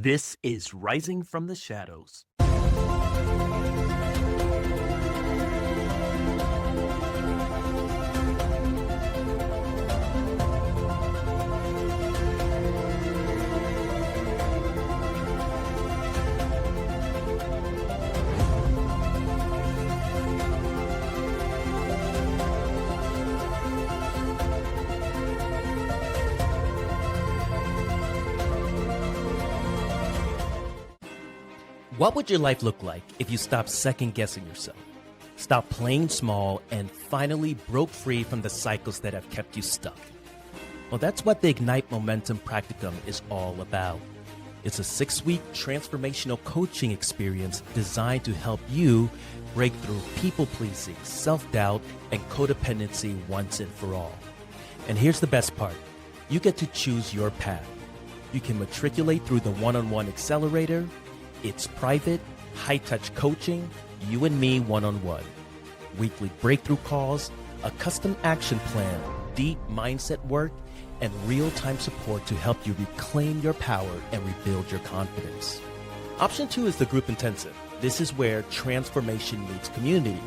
This is Rising from the Shadows. What would your life look like if you stopped second-guessing yourself, stopped playing small, and finally broke free from the cycles that have kept you stuck? Well, that's what the Ignite Momentum Practicum is all about. It's a 6-week transformational coaching experience designed to help you break through people-pleasing, self-doubt, and codependency once and for all. And here's the best part. You get to choose your path. You can matriculate through the one-on-one accelerator. It's private, high-touch coaching, you and me one-on-one. Weekly breakthrough calls, a custom action plan, deep mindset work, and real-time support to help you reclaim your power and rebuild your confidence. Option 2 is the group intensive. This is where transformation meets community.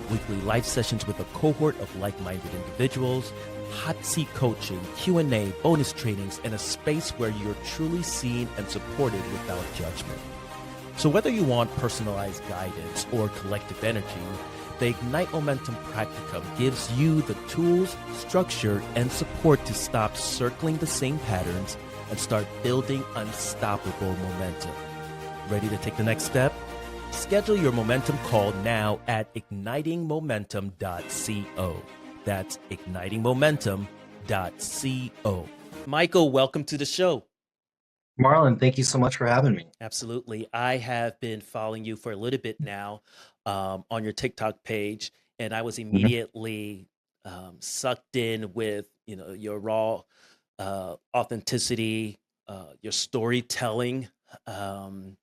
Weekly live sessions with a cohort of like-minded individuals, hot seat coaching, Q&A, bonus trainings, and a space where you're truly seen and supported without judgment. So whether you want personalized guidance or collective energy, the Ignite Momentum Practicum gives you the tools, structure, and support to stop circling the same patterns and start building unstoppable momentum. Ready to take the next step? Schedule your momentum call now at ignitingmomentum.co. That's ignitingmomentum.co. Michael, welcome to the show. Marlon, thank you so much for having me. Absolutely. I have been following you for a little bit now on your TikTok page, and I was immediately sucked in with your raw authenticity, your storytelling, and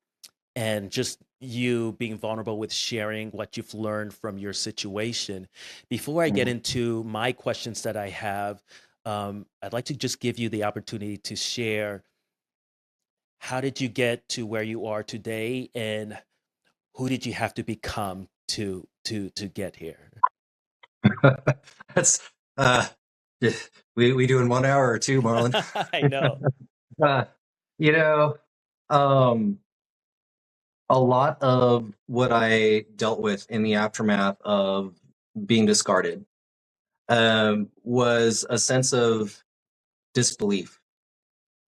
just you being vulnerable with sharing what you've learned from your situation. Before I get into my questions that I have, I'd like to just give you the opportunity to share. How did you get to where you are today, and who did you have to become to get here? That's we doing 1 hour or two, Marlon. I know. You know, a lot of what I dealt with in the aftermath of being discarded was a sense of disbelief.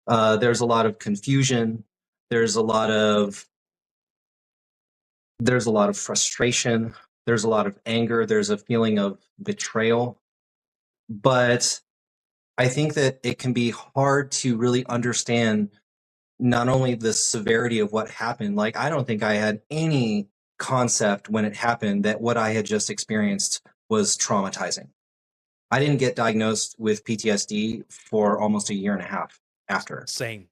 There's a lot of confusion. There's a lot of frustration. There's a lot of anger. There's a feeling of betrayal. But I think that it can be hard to really understand not only the severity of what happened. Like, I don't think I had any concept when it happened that what I had just experienced was traumatizing. I didn't get diagnosed with PTSD for almost 1.5 years after. Same.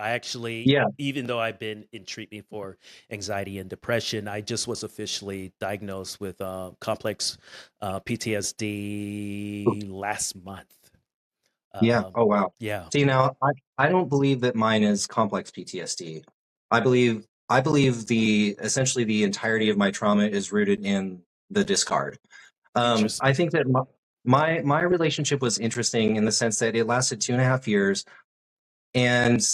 I actually, even though I've been in treatment for anxiety and depression, I just was officially diagnosed with complex PTSD last month. Oh, wow. Yeah. See, now I don't believe that mine is complex PTSD. I believe essentially the entirety of my trauma is rooted in the discard. I think that my relationship was interesting in the sense that it lasted 2.5 years. And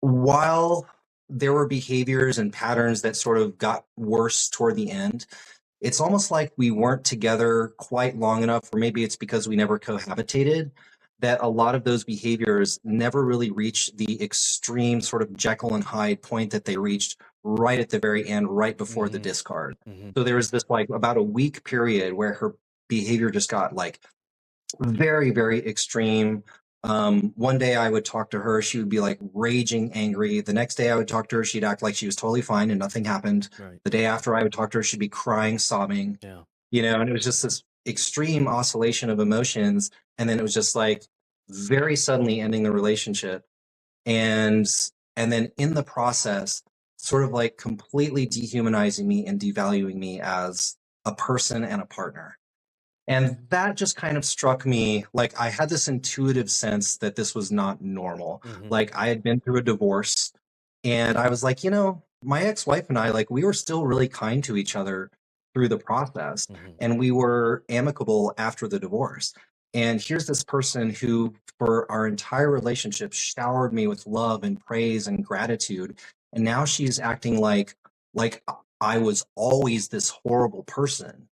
while there were behaviors and patterns that sort of got worse toward the end, it's almost like we weren't together quite long enough, or maybe it's because we never cohabitated, that a lot of those behaviors never really reached the extreme sort of Jekyll and Hyde point that they reached right at the very end, right before the discard. So there was this like about a week period where her behavior just got like very, very extreme. One day I would talk to her, she would be like raging angry. The next day I would talk to her, she'd act like she was totally fine and nothing happened. Right. The day after I would talk to her, she'd be crying, sobbing. Yeah. And it was just this extreme oscillation of emotions. And then it was just like very suddenly ending the relationship. And then in the process, sort of like completely dehumanizing me and devaluing me as a person and a partner. And that just kind of struck me, like I had this intuitive sense that this was not normal. Hmm. Like I had been through a divorce and I was like, my ex-wife and I, like we were still really kind to each other through the process Hmm. and we were amicable after the divorce. And here's this person who for our entire relationship showered me with love and praise and gratitude. And now she's acting like I was always this horrible person.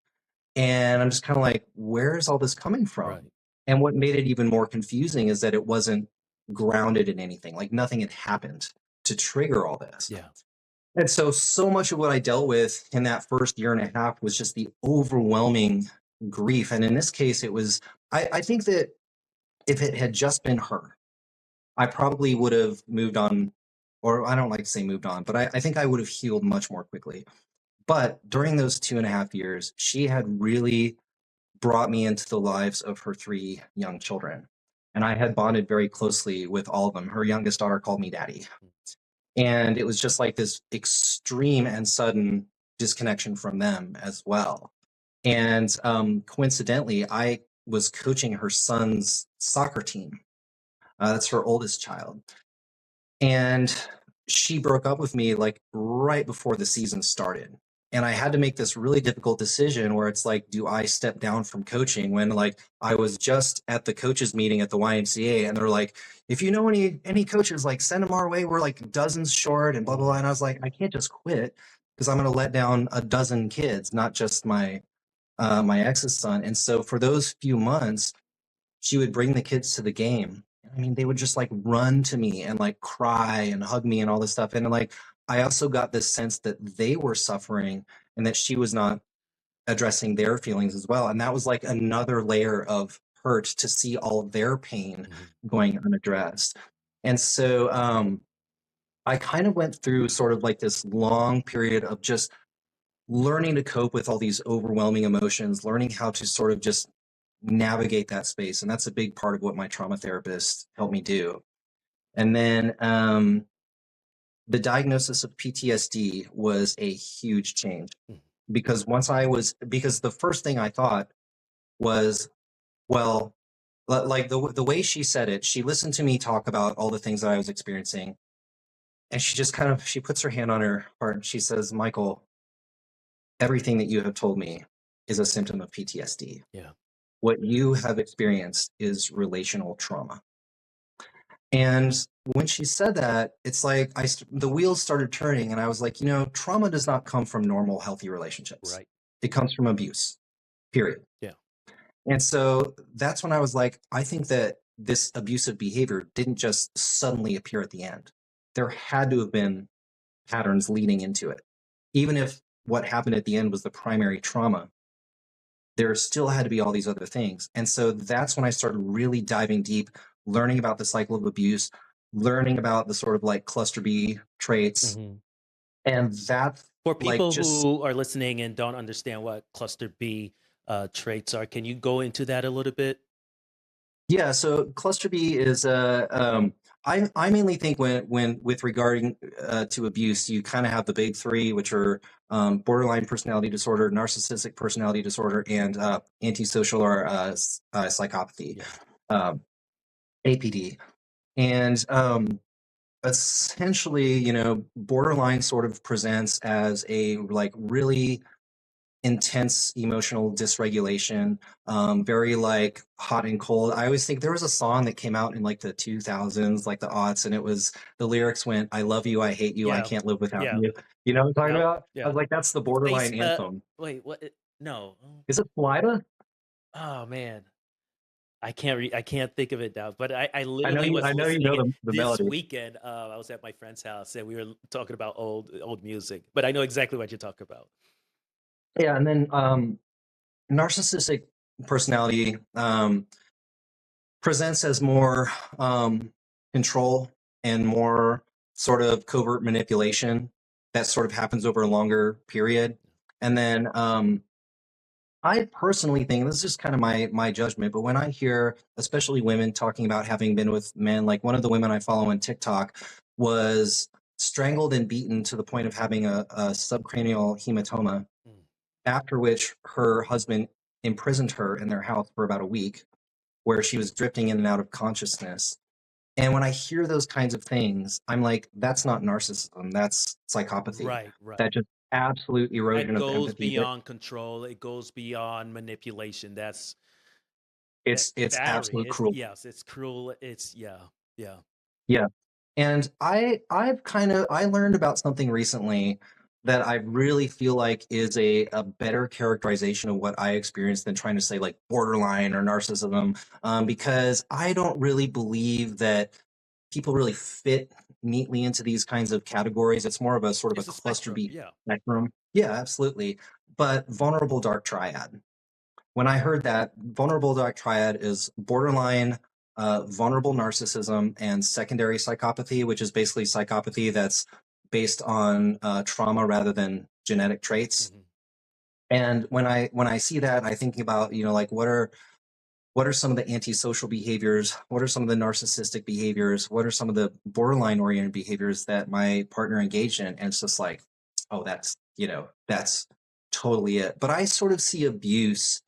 And I'm just kind of like, where is all this coming from? Right. And what made it even more confusing is that it wasn't grounded in anything, like nothing had happened to trigger all this. Yeah. And so much of what I dealt with in that first year and a half was just the overwhelming grief. And in this case, it was, I think that if it had just been her, I probably would have moved on, or I don't like to say moved on, but I think I would have healed much more quickly. But during those 2.5 years, she had really brought me into the lives of her three young children. And I had bonded very closely with all of them. Her youngest daughter called me daddy. And it was just like this extreme and sudden disconnection from them as well. And coincidentally, I was coaching her son's soccer team. That's her oldest child. And she broke up with me like right before the season started. And I had to make this really difficult decision where it's like, do I step down from coaching when like I was just at the coaches meeting at the YMCA and they're like, if you know any coaches, like send them our way. We're like dozens short and blah blah blah. And I was like, I can't just quit because I'm going to let down a dozen kids, not just my ex's son. And so for those few months, she would bring the kids to the game. I mean, they would just like run to me and like cry and hug me and all this stuff. And like, I also got this sense that they were suffering and that she was not addressing their feelings as well. And that was like another layer of hurt to see all of their pain Hmm. going unaddressed. And so I kind of went through sort of like this long period of just learning to cope with all these overwhelming emotions, learning how to sort of just navigate that space. And that's a big part of what my trauma therapist helped me do. And then the diagnosis of PTSD was a huge change because because the first thing I thought was, well, like the way she said it, she listened to me talk about all the things that I was experiencing. And she just kind of, she puts her hand on her heart and she says, Michael, everything that you have told me is a symptom of PTSD. Yeah. What you have experienced is relational trauma. And when she said that, it's like the wheels started turning, and I was like, trauma does not come from normal, healthy relationships. Right. It comes from abuse, period. Yeah. And so that's when I was like, I think that this abusive behavior didn't just suddenly appear at the end. There had to have been patterns leading into it. Even if what happened at the end was the primary trauma, there still had to be all these other things. And so that's when I started really diving deep, learning about the cycle of abuse, learning about the sort of like cluster B traits. Hmm. And that For like people just, who are listening and don't understand what cluster B traits are, can you go into that a little bit? yeah. So cluster B is, I mainly think when with regarding to abuse, you kind of have the big three, which are borderline personality disorder, narcissistic personality disorder, and antisocial or psychopathy, Yeah. um, APD. And essentially, borderline sort of presents as a like really intense emotional dysregulation, very like hot and cold. I always think there was a song that came out in like the 2000s, like the aughts, and it was the lyrics went, I love you, I hate you, I Yeah. can't live without Yeah. you. You know what I'm talking Yeah. about? I Yeah. was like, that's the Space. borderline anthem. Wait. What? No. Is it Flida? Oh man. I can't think of it now. But I I know literally you. was I know you listening know it the this melody. weekend. I was at my friend's house and we were talking about old music. But I know exactly what you're talking about. Yeah, and then narcissistic personality presents as more control and more sort of covert manipulation that sort of happens over a longer period. And then I personally think this is just kind of my judgment, but when I hear especially women talking about having been with men, like one of the women I follow on TikTok was strangled and beaten to the point of having a subcranial hematoma, Mm. after which her husband imprisoned her in their house for about a week, where she was drifting in and out of consciousness. And when I hear those kinds of things, I'm like, that's not narcissism, that's psychopathy. Right, right. That just absolute That erosion of goes empathy. That beyond control. It goes beyond manipulation. That it's battery. absolute It's cruel. yes, it's cruel. It's yeah, yeah. Yeah. And I learned about something recently that I really feel like is a better characterization of what I experienced than trying to say like borderline or narcissism, because I don't really believe that people really fit neatly into these kinds of categories. It's more of a sort of a It's a cluster spectrum. B Yeah. spectrum. Yeah, absolutely. But vulnerable dark triad. When I heard that, vulnerable dark triad is borderline vulnerable narcissism and secondary psychopathy, which is basically psychopathy that's based on trauma rather than genetic traits. Hmm. And when I see that, I think about, like what are some of the antisocial behaviors? What are some of the narcissistic behaviors? What are some of the borderline oriented behaviors that my partner engaged in? And it's just like, oh, that's totally it. But I sort of see abuse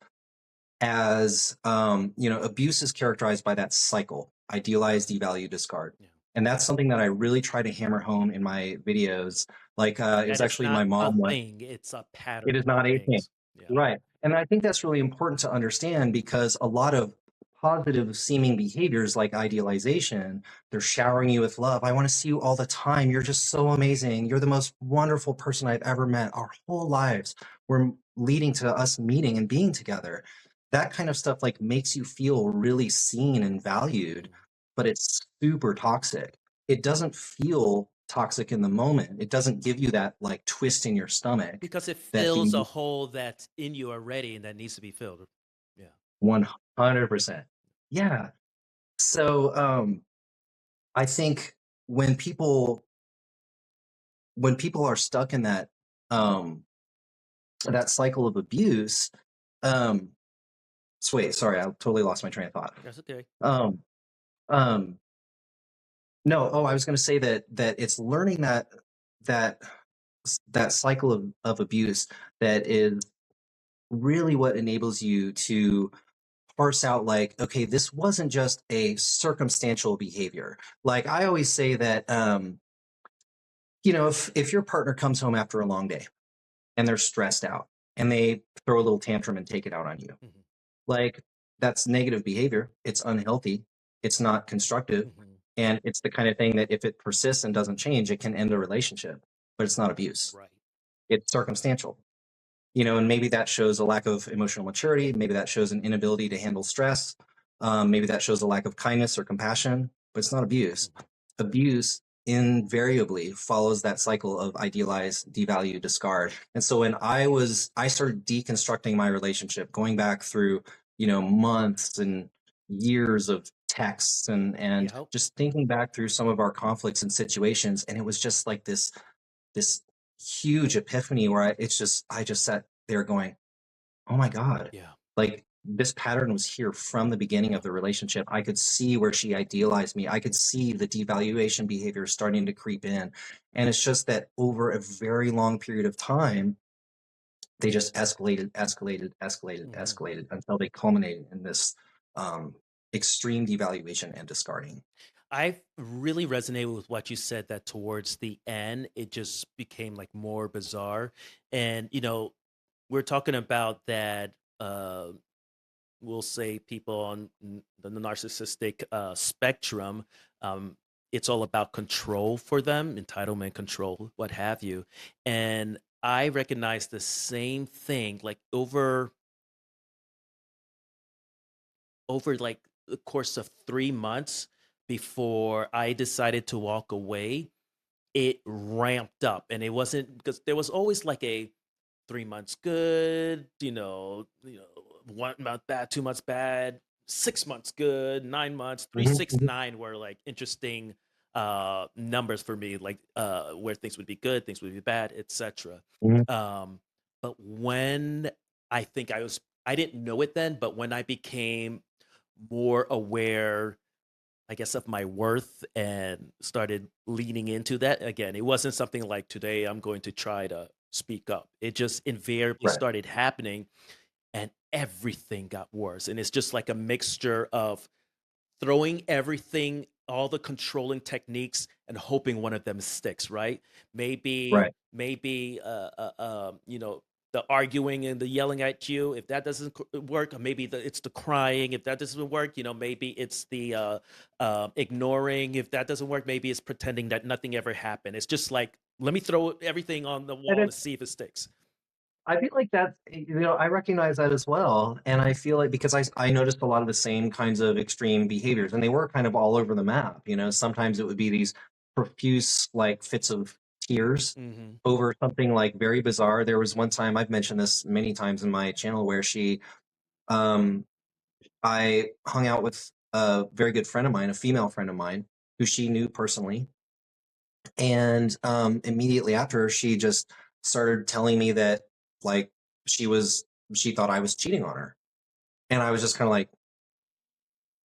as abuse is characterized by that cycle: idealize, devalue, discard. Yeah. And that's something that I really try to hammer home in my videos. Like it was That is actually my not a mom. thing. It's a It pattern is of not a thing. things. Yeah. Right. And I think that's really important to understand, because a lot of positive seeming behaviors like idealization, they're showering you with love. I want to see you all the time. You're just so amazing. You're the most wonderful person I've ever met. Our whole lives were leading to us meeting and being together. That kind of stuff like makes you feel really seen and valued, Mhm. but it's super toxic. It doesn't feel toxic in the moment. It doesn't give you that like twist in your stomach Because it that fills a the hole that's in you already and that needs to be filled. Yeah. 100%. Yeah. So I think when people when people are stuck in that cycle of abuse, um wait, sorry, I totally lost my train of thought. That's okay. Um um no, oh, I was going to say that it's learning that that cycle of abuse that is really what enables you to parse out, like, okay, this wasn't just a circumstantial behavior. Like I always say that if your partner comes home after a long day and they're stressed out and they throw a little tantrum and take it out on you, Hmm. like, that's negative behavior. It's unhealthy. It's not constructive. Hmm. And it's the kind of thing that if it persists and doesn't change, it can end a relationship. But it's not abuse. Right. It's circumstantial. And maybe that shows a lack of emotional maturity. Maybe that shows an inability to handle stress. Maybe that shows a lack of kindness or compassion, but it's not abuse. Hmm. Abuse invariably follows that cycle of idealize, devalue, discard. And so when I started deconstructing my relationship, going back through, months and years of texts and Yeah. just thinking back through some of our conflicts and situations. And it was just like this huge epiphany where I just sat there going, "Oh my God." Yeah. Like this pattern was here from the beginning of the relationship. I could see where she idealized me. I could see the devaluation behavior starting to creep in. And it's just that over a very long period of time, they just escalated, escalated, escalated, Hmm. escalated until they culminated in this um, extreme devaluation and discarding. I really resonated with what you said, that towards the end, it just became like more bizarre. And, we're talking about that, we'll say people on the narcissistic spectrum, um, it's all about control for them, entitlement, control, what have you. And I recognize the same thing, like over like the course of 3 months before I decided to walk away. It ramped up, and it wasn't because there was always like a 3 months good, 1 month bad, 2 months bad, 6 months good, 9 months, three, Mhm, six, mhm, nine were like interesting numbers for me, like where things would be good, things would be bad, etc. mhm. Um, but when I didn't know it then, but when I became more aware, I guess, of my worth and started leaning into that again. It wasn't something like today I'm going to try to speak up. It just invariably Right. started happening. and everything got worse. And it's just like a mixture of throwing everything, all the controlling techniques, and hoping one of them sticks, right? Right. Maybe the arguing and the yelling at you. If that doesn't work, or maybe it's the crying. If that doesn't work, maybe it's the ignoring. If that doesn't work, maybe it's pretending that nothing ever happened. It's just like, let me throw everything on the And wall and see if it sticks. I feel like that's, I recognize that as well. And I feel like because I noticed a lot of the same kinds of extreme behaviors, and they were kind of all over the map. Sometimes it would be these profuse, like, fits of tears Hmm. over something like very bizarre. There was one time, I've mentioned this many times in my channel, where um, I hung out with a very good friend of mine, a female friend of mine, who she knew personally. And immediately after, she just started telling me that, like, she was she thought I was cheating on her. And I was just kind of like,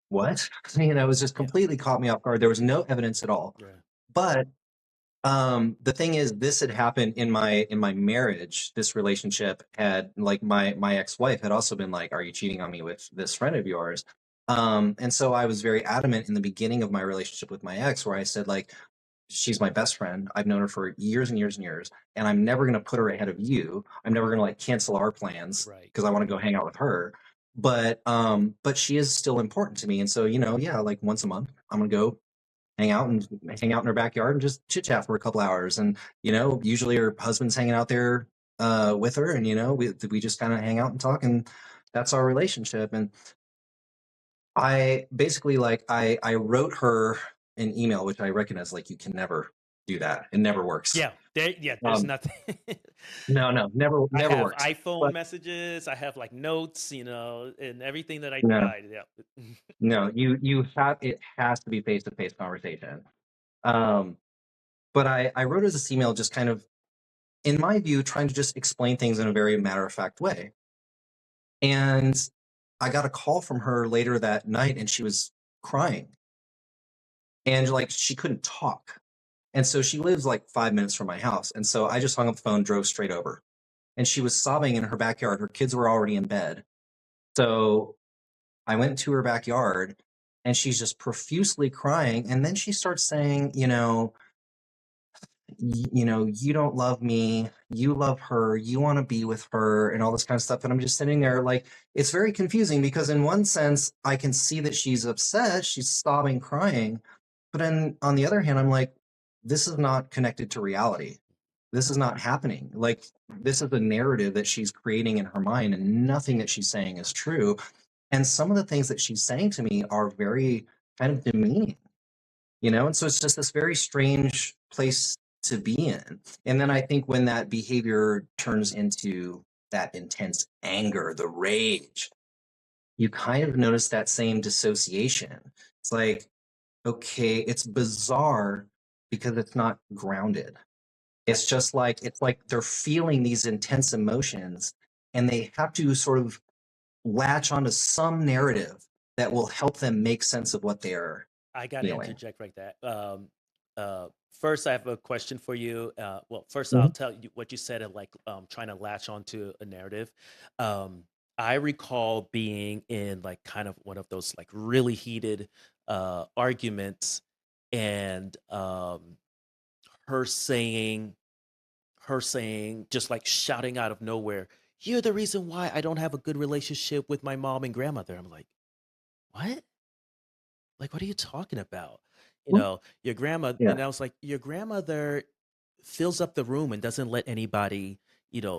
what? It was just Yeah, completely caught me off guard. There was no evidence at all. yeah, But the thing is, this had happened in my marriage. This relationship had, like, my ex-wife had also been like, are you cheating on me with this friend of yours? And so I was very adamant in the beginning of my relationship with my ex, where I said, like, she's my best friend. I've known her for years and years and years, and I'm never going to put her ahead of you. I'm never going to, like, cancel our plans right. because I want to go hang out with her. But she is still important to me, and so, yeah, like, once a month, I'm gonna go hang out in her backyard and just chit chat for a couple hours. And usually her husband's hanging out there with her, and we just kind of hang out and talk, and that's our relationship. And I basically, like, I wrote her an email, which I recognize, like, you can never do that. It never works. Yeah, there's Um, nothing. no, no, never, I never have works. iPhone But messages, I have like notes, and everything that I no, tried. Yeah. no, you have it has to be face to face conversation. Um, but I wrote her this email, just kind of, in my view, trying to just explain things in a very matter of fact way. And I got a call from her later that night, and she was crying, and, like, she couldn't talk. And so she lives like 5 minutes from my house. And so I just hung up the phone, drove straight over. And she was sobbing in her backyard. Her kids were already in bed. So I went to her backyard, and she's just profusely crying. And then she starts saying, you don't love me, you love her, you want to be with her, and all this kind of stuff. And I'm just sitting there, like, it's very confusing, because in one sense I can see that she's upset, she's sobbing, crying. But then on the other hand, I'm like, this is not connected to reality. This is not happening. Like, this is a narrative that she's creating in her mind, and nothing that she's saying is true. And some of the things that she's saying to me are very kind of demeaning. And so it's just this very strange place to be in. And then I think when that behavior turns into that intense anger, the rage, you kind of notice that same dissociation. It's like, okay, it's bizarre because it's not grounded. It's like they're feeling these intense emotions, and they have to sort of latch onto some narrative that will help them make sense of what they're I got to feeling. interject right there. First, I have a question for you. Well, first, I'll Mhm. tell you what you said, and like trying to latch onto a narrative. Um, I recall being in like kind of one of those like really heated arguments, and her saying, just like shouting out of nowhere, "You're the reason why I don't have a good relationship with my mom and grandmother." I'm like, what? Like, what are you talking about? Your grandma, Yeah. and I was like, your grandmother fills up the room and doesn't let anybody,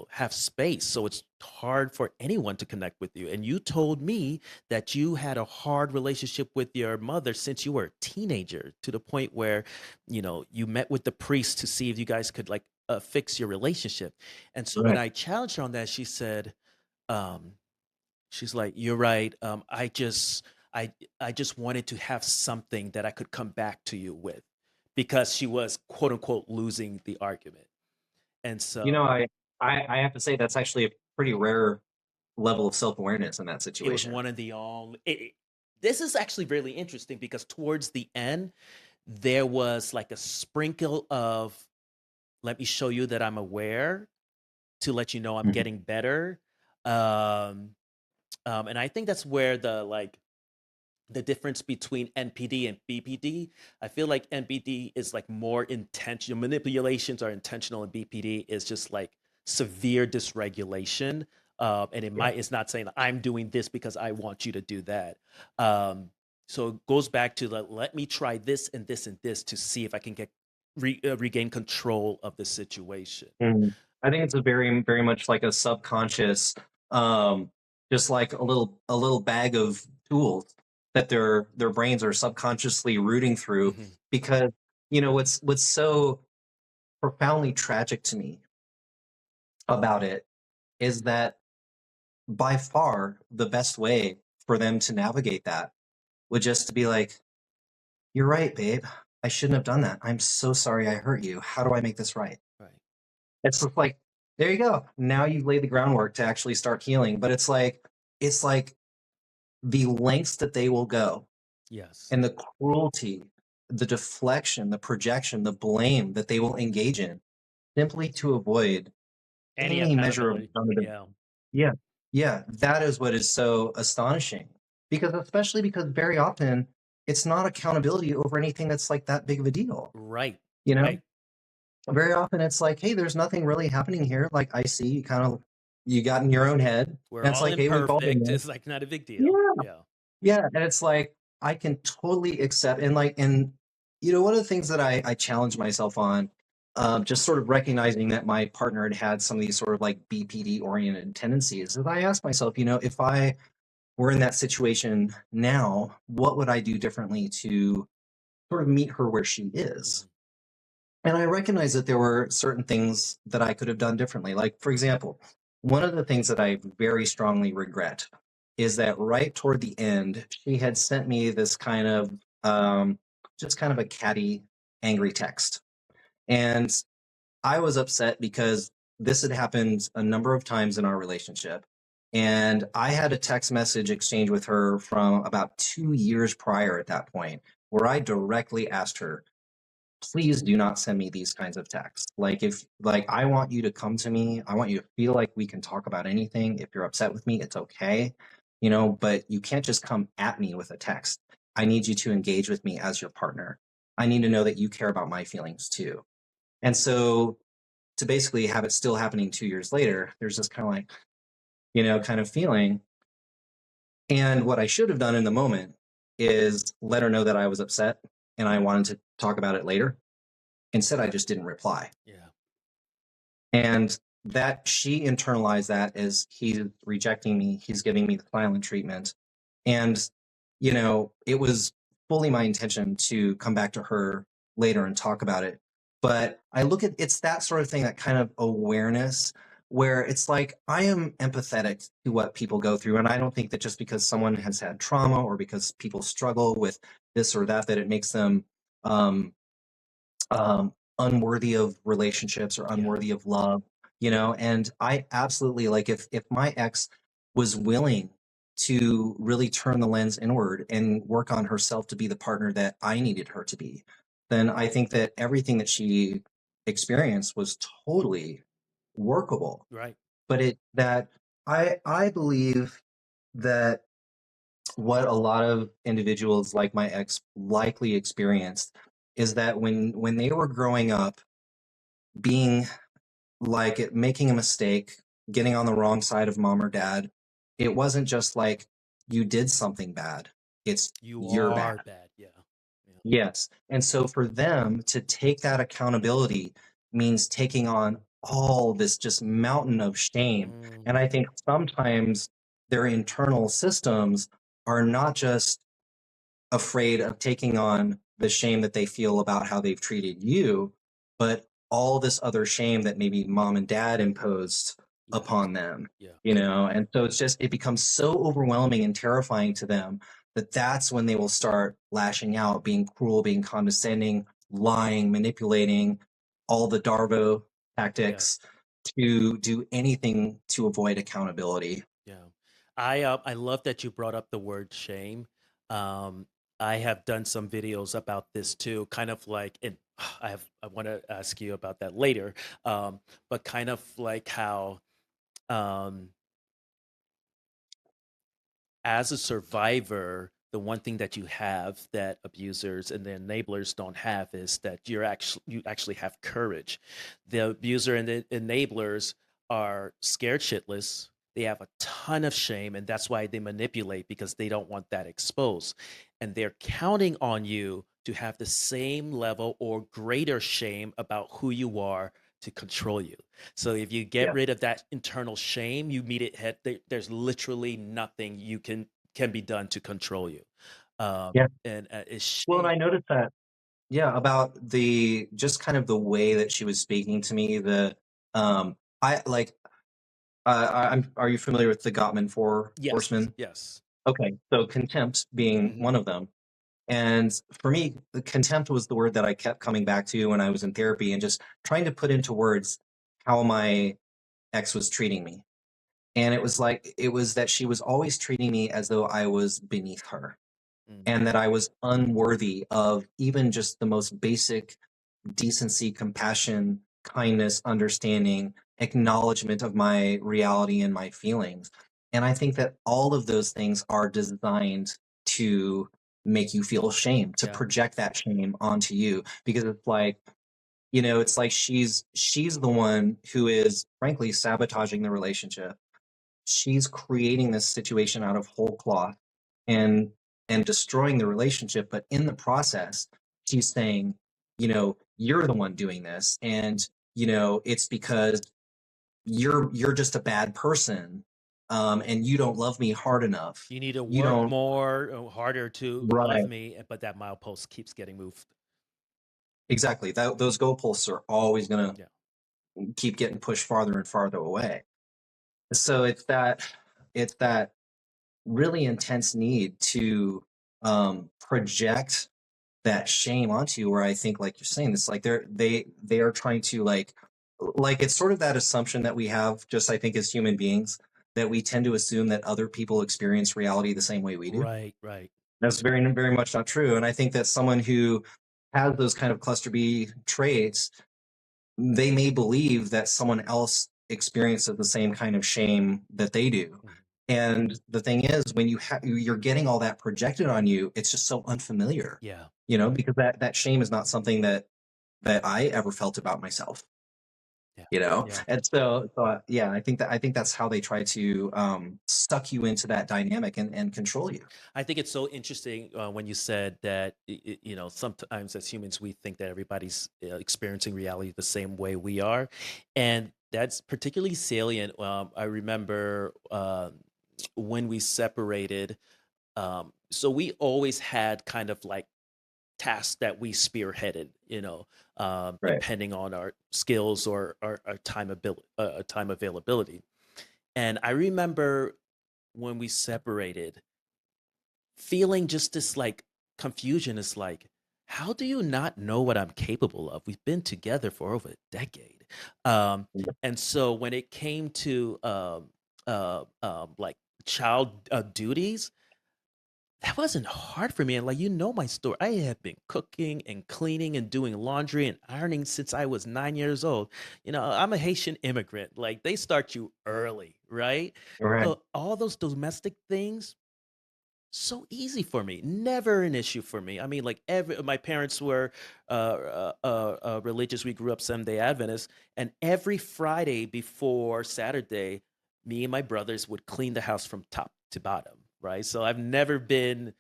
have space. So it's hard for anyone to connect with you. And you told me that you had a hard relationship with your mother since you were a teenager, to the point where, you met with the priest to see if you guys could like fix your relationship. And so when Right. I challenged her on that, um, she's like, "You're right. I just wanted to have something that I could come back to you with," because she was quote unquote losing the argument. And You know, so I have to say that's actually a pretty rare level of self-awareness in that it was situation. one of the only. This is actually really interesting because towards the end, there was like a sprinkle of, "Let me show you that I'm aware, to let you know I'm Mhm. getting better." Um, And I think that's where the difference between NPD and BPD. I feel like NPD is like more intentional. Manipulations are intentional, and BPD is just like severe dysregulation. And Yeah. it's not saying I'm doing this because I want you to do that. Um, so it goes back to let me try this and this and this to see if I can regain control of the situation. Mhm. I think it's a very, very much like a subconscious, um, just like a little bag of tools that their brains are subconsciously rooting through. Mhm. Because what's so profoundly tragic to me about it is that by far the best way for them to navigate that would just to be like, "You're right, babe. I shouldn't have done that. I'm so sorry I hurt you. How do I make this right?" Right. It's just like, there you go. Now you've laid the groundwork to actually start healing. But it's like the lengths that they will go Yes. and the cruelty, the deflection, the projection, the blame that they will engage in simply to avoid Any any measure of accountability. accountability. Yeah. Yeah. Yeah. That is what is so astonishing. Because especially because very often it's not accountability over anything that's like that big of a deal. Right. You know? Right. Very often it's like, hey, there's nothing really happening here. Like I see you kind of you got in your own head. We're And it's all like, hey, we've all been imperfect. there. It's like not a big deal. Yeah. Yeah. Yeah. And it's like I can totally accept and one of the things that I challenge myself on, just sort of recognizing that my partner had some of these sort of like BPD oriented tendencies, is I asked myself, if I were in that situation now, what would I do differently to sort of meet her where she is? Mhm. And I recognize that there were certain things that I could have done differently. Like, for example, one of the things that I very strongly regret is that right toward the end, she had sent me this kind of just kind of a catty, angry text. And I was upset because this had happened a number of times in our relationship. And I had a text message exchange with her from about 2 years prior at that point, where I directly asked her, please do not send me these kinds of texts. Like if like I want you to come to me, I want you to feel like we can talk about anything. If you're upset with me, it's okay. But you can't just come at me with a text. I need you to engage with me as your partner. I need to know that you care about my feelings too. And so to basically have it still happening 2 years later, there's this kind of like, kind of feeling. And what I should have done in the moment is let her know that I was upset and I wanted to talk about it later. Instead, I just didn't reply. Yeah. And that she internalized that as he's rejecting me, he's giving me the silent treatment. And, it was fully my intention to come back to her later and talk about it. But I look at it's that sort of thing, that kind of awareness where it's like I am empathetic to what people go through. And I don't think that just because someone has had trauma or because people struggle with this or that it makes them um, unworthy of relationships or Yeah. unworthy of love. And I absolutely, like, if my ex was willing to really turn the lens inward and work on herself to be the partner that I needed her to be, then I think that everything that she experienced was totally workable. Right. But it that I believe that what a lot of individuals like my ex likely experienced is that when they were growing up, being like making a mistake, getting on the wrong side of mom or dad, it wasn't just like you did something bad. It's You you're are bad. bad. Yeah. Yeah. Yes. And so for them to take that accountability means taking on all this just mountain of shame. And I Mhm. think sometimes their internal systems are not just afraid of taking on the shame that they feel about how they've treated you, but all this other shame that maybe mom and dad imposed Yes. upon them, Yeah. And so it becomes so overwhelming and terrifying to them that that's when they will start lashing out, being cruel, being condescending, lying, manipulating, all the Darvo Yeah. tactics to do anything to avoid accountability. Yeah. I love that you brought up the word shame. Um, I have done some videos about this too, kind of like, and I want to ask you about that later. But kind of like how um as a survivor, the one thing that you have that abusers and the enablers don't have is that you actually have courage. The abuser and the enablers are scared shitless. They have a ton of shame, and that's why they manipulate, because they don't want that exposed. And they're counting on you to have the same level or greater shame about who you are to control you. So if you get Yeah. rid of that internal shame, you meet it head. There's literally nothing you can be done to control you. Yeah. And it's Well, and shame. I noticed that, yeah, about the just kind of the way that she was speaking to me, I like, are you familiar with the Gottman Four Yes, Horsemen? yes. Okay, so contempt being Hmm. one of them. And for me, the contempt was the word that I kept coming back to when I was in therapy and just trying to put into words how my ex was treating me. And it was that she was always treating me as though I was beneath her Mm, and that I was unworthy of even just the most basic decency, compassion, kindness, understanding, acknowledgement of my reality and my feelings. And I think that all of those things are designed to make you feel shame, to yeah. project that shame onto you. Because it's like, it's like she's the one who is frankly sabotaging the relationship. She's creating this situation out of whole cloth and destroying the relationship, but in the process she's saying, you're the one doing this, and it's because you're just a bad person, and you don't love me hard enough. You need to You work don't. more, harder to love Right. me, but that milepost keeps getting moved. Exactly, those goalposts are always going Yeah. to keep getting pushed farther and farther away. So it's that really intense need to project that shame onto you, where I think, like you're saying, it's like they are trying to like it's sort of that assumption that we have, just I think as human beings, that we tend to assume that other people experience reality the same way we do. Right, right. That's very, very much not true. And I think that someone who has those kind of cluster B traits, they may believe that someone else experiences the same kind of shame that they do. Mhm. And the thing is, when you're getting all that projected on you, it's just so unfamiliar, Yeah. because that shame is not something that I ever felt about myself, Yeah. you know? Yeah. And so yeah, I think that's how they try to suck you into that dynamic and control you. I think it's so interesting when you said that, sometimes as humans, we think that everybody's experiencing reality the same way we are. And that's particularly salient. I remember when we separated. So we always had kind of like tasks that we spearheaded, Right. depending on our skills or our time availability. And I remember when we separated, feeling just this like confusion. Is like, how do you not know what I'm capable of? We've been together for over a decade. Um, and so when it came to like child duties, that wasn't hard for me. And like, my story. I have been cooking and cleaning and doing laundry and ironing since I was 9 years old. I'm a Haitian immigrant. Like, they start you early, right? Right. So all those domestic things, so easy for me, never an issue for me. I mean, like, every my parents were religious. We grew up Seventh-day Adventists, and every Friday before Saturday, me and my brothers would clean the house from top to bottom, right? So I've never been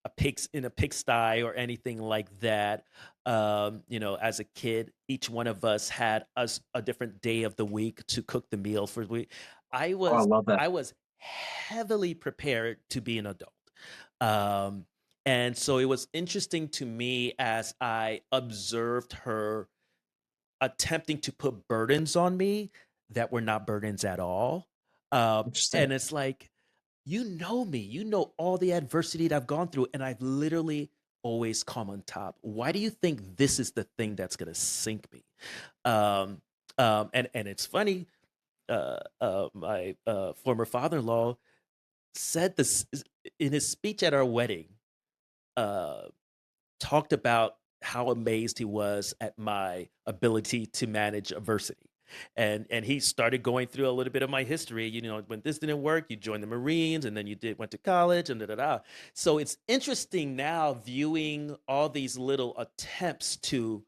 a pigsty or anything like that. As a kid, each one of us had us a different day of the week to cook the meal for the week. I Oh, I was love that. I was heavily prepared to be an adult. Um, and so it was interesting to me as I observed her attempting to put burdens on me that were not burdens at all. Interesting. And it's like, me, all the adversity that I've gone through, and I've literally always come on top. Why do you think this is the thing that's going to sink me? Um, and it's funny. My former father-in-law said this in his speech at our wedding. uh, Talked about how amazed he was at my ability to manage adversity. And he started going through a little bit of my history. You know, when this didn't work, you joined the Marines, and then you did went to college, and da da da. So it's interesting now viewing all these little attempts to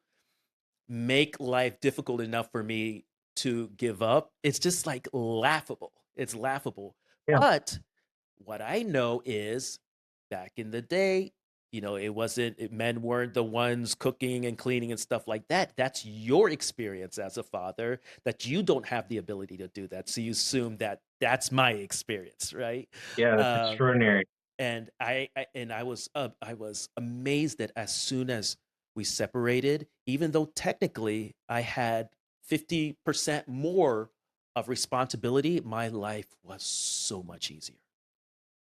make life difficult enough for me to give up. It's just like laughable. It's laughable. Yeah. But what I know is back in the day, you know, men weren't the ones cooking and cleaning and stuff like that. That's your experience as a father, that you don't have the ability to do that. So you assume that that's my experience, right? Yeah, that's Um, extraordinary. and I was amazed that as soon as we separated, even though technically I had 50% more of responsibility, my life was so much easier.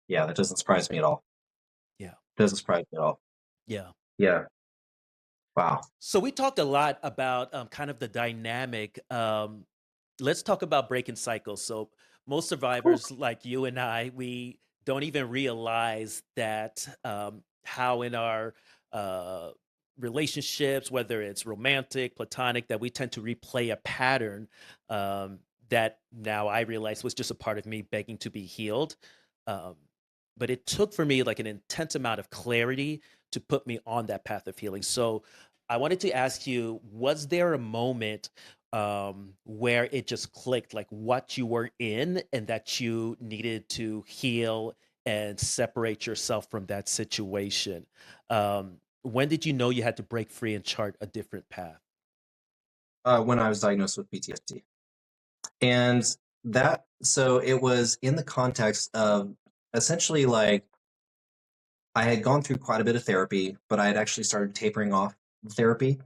Yeah, that doesn't surprise me at all. Yeah. Doesn't surprise me at all. Yeah. Yeah. Wow. So we talked a lot about kind of the dynamic. Let's talk about breaking cycles. So most Cool. survivors, like you and I, we don't even realize that how in our uh, relationships, whether it's romantic, platonic, that we tend to replay a pattern that now I realize was just a part of me begging to be healed. Um, but it took for me like an intense amount of clarity to put me on that path of healing. So I wanted to ask you, was there a moment where it just clicked, like what you were in and that you needed to heal and separate yourself from that situation? When did you know you had to break free and chart a different path? When I was diagnosed with PTSD. And so it was in the context of essentially like I had gone through quite a bit of therapy, but I had actually started tapering off therapy.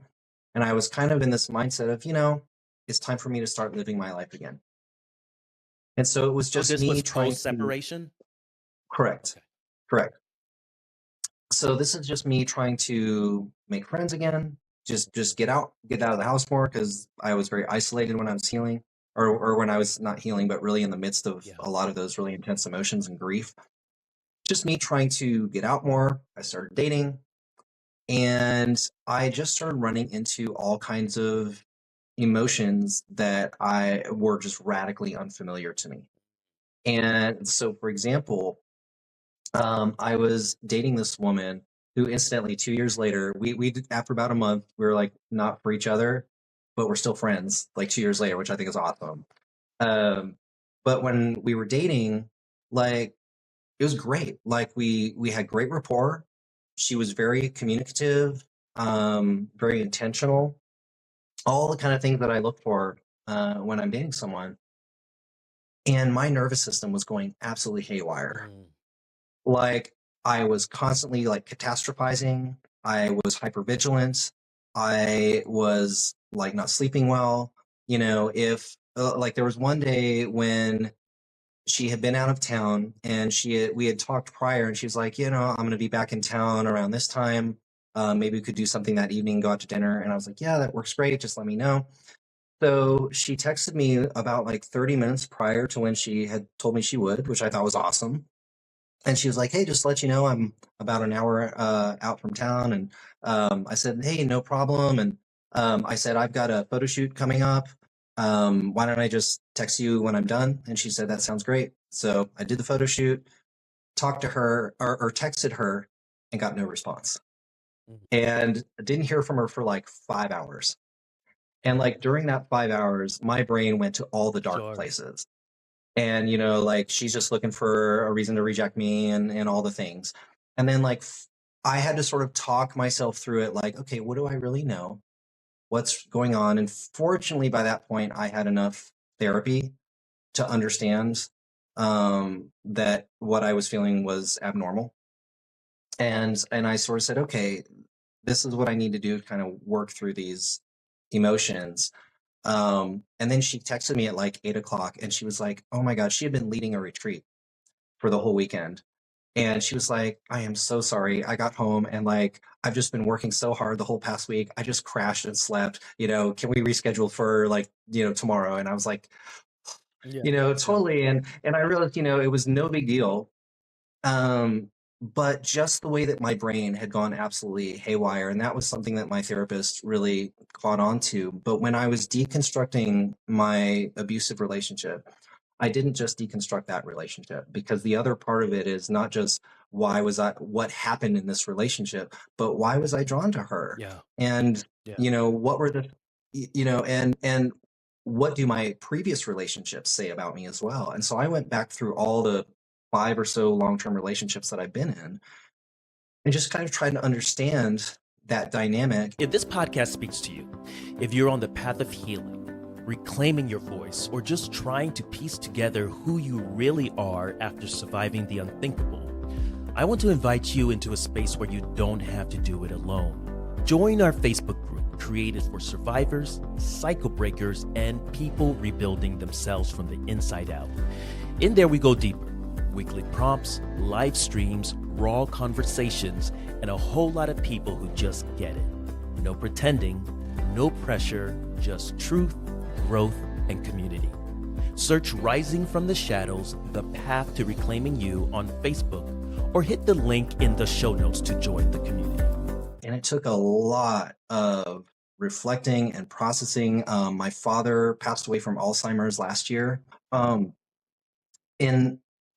And I was kind of in this mindset of, it's time for me to start living my life again. And so it was So just this was me trying post to, separation? correct, Okay. correct. So this is just me trying to make friends again, just get out of the house more because I was very isolated when I was healing, or when I was not healing, but really in the midst of Yeah. a lot of those really intense emotions and grief. Just me trying to get out more. I started dating, and I just started running into all kinds of emotions that I were just radically unfamiliar to me. And so, for example, I was dating this woman who, incidentally, 2 years later, after about a month, we were like not for each other, but we're still friends. Like 2 years later, which I think is awesome. Um, but when we were dating, like it was great. Like we had great rapport. She was very communicative, very intentional. All the kind of things that I look for when I'm dating someone. And my nervous system was going absolutely haywire. Mm. Like I was constantly like catastrophizing. I was hypervigilant. I was like not sleeping well. If like there was one day when she had been out of town and we had talked prior and she was like, I'm going to be back in town around this time. Maybe we could do something that evening, go out to dinner. And I was like, yeah, that works great. Just let me know. So she texted me about like 30 minutes prior to when she had told me she would, which I thought was awesome. And she was like, hey, just to let you know, I'm about an hour out from town. And I said, hey, no problem. And I said, I've got a photo shoot coming up. Why don't I just text you when I'm done? And she said, that sounds great. So I did the photo shoot, talked to her or texted her and got no response. Mm. And I didn't hear from her for like 5 hours. And like during that 5 hours, my brain went to all the dark Sure. places. And, like she's just looking for a reason to reject me and all the things. And then like I had to sort of talk myself through it like, okay, what do I really know? What's going on? And fortunately, by that point, I had enough therapy to understand that what I was feeling was abnormal. And I sort of said, okay, this is what I need to do to kind of work through these emotions. And then she texted me at like 8 o'clock and she was like, oh my God, she had been leading a retreat for the whole weekend. And she was like, I am so sorry. I got home and like, I've just been working so hard the whole past week. I just crashed and slept. Can we reschedule for like, tomorrow? And I was like, Yeah. Yeah. totally. And I realized, it was no big deal. but just the way that my brain had gone absolutely haywire. And that was something that my therapist really caught on to. But when I was deconstructing my abusive relationship, I didn't just deconstruct that relationship, because the other part of it is not just what happened in this relationship, but why was I drawn to her? Yeah. And, Yeah. what were and what do my previous relationships say about me as well? And so I went back through all the 5 or so long-term relationships that I've been in and just kind of tried to understand that dynamic. If this podcast speaks to you, if you're on the path of healing, reclaiming your voice, or just trying to piece together who you really are after surviving the unthinkable, I want to invite you into a space where you don't have to do it alone. Join our Facebook group created for survivors, cycle breakers, and people rebuilding themselves from the inside out. In there, we go deeper. Weekly prompts, live streams, raw conversations, and a whole lot of people who just get it. No pretending, no pressure, just truth, growth, and community. Search Rising from the Shadows, The Path to Reclaiming You on Facebook, or hit the link in the show notes to join the community. And it took a lot of reflecting and processing. My father passed away from Alzheimer's last year.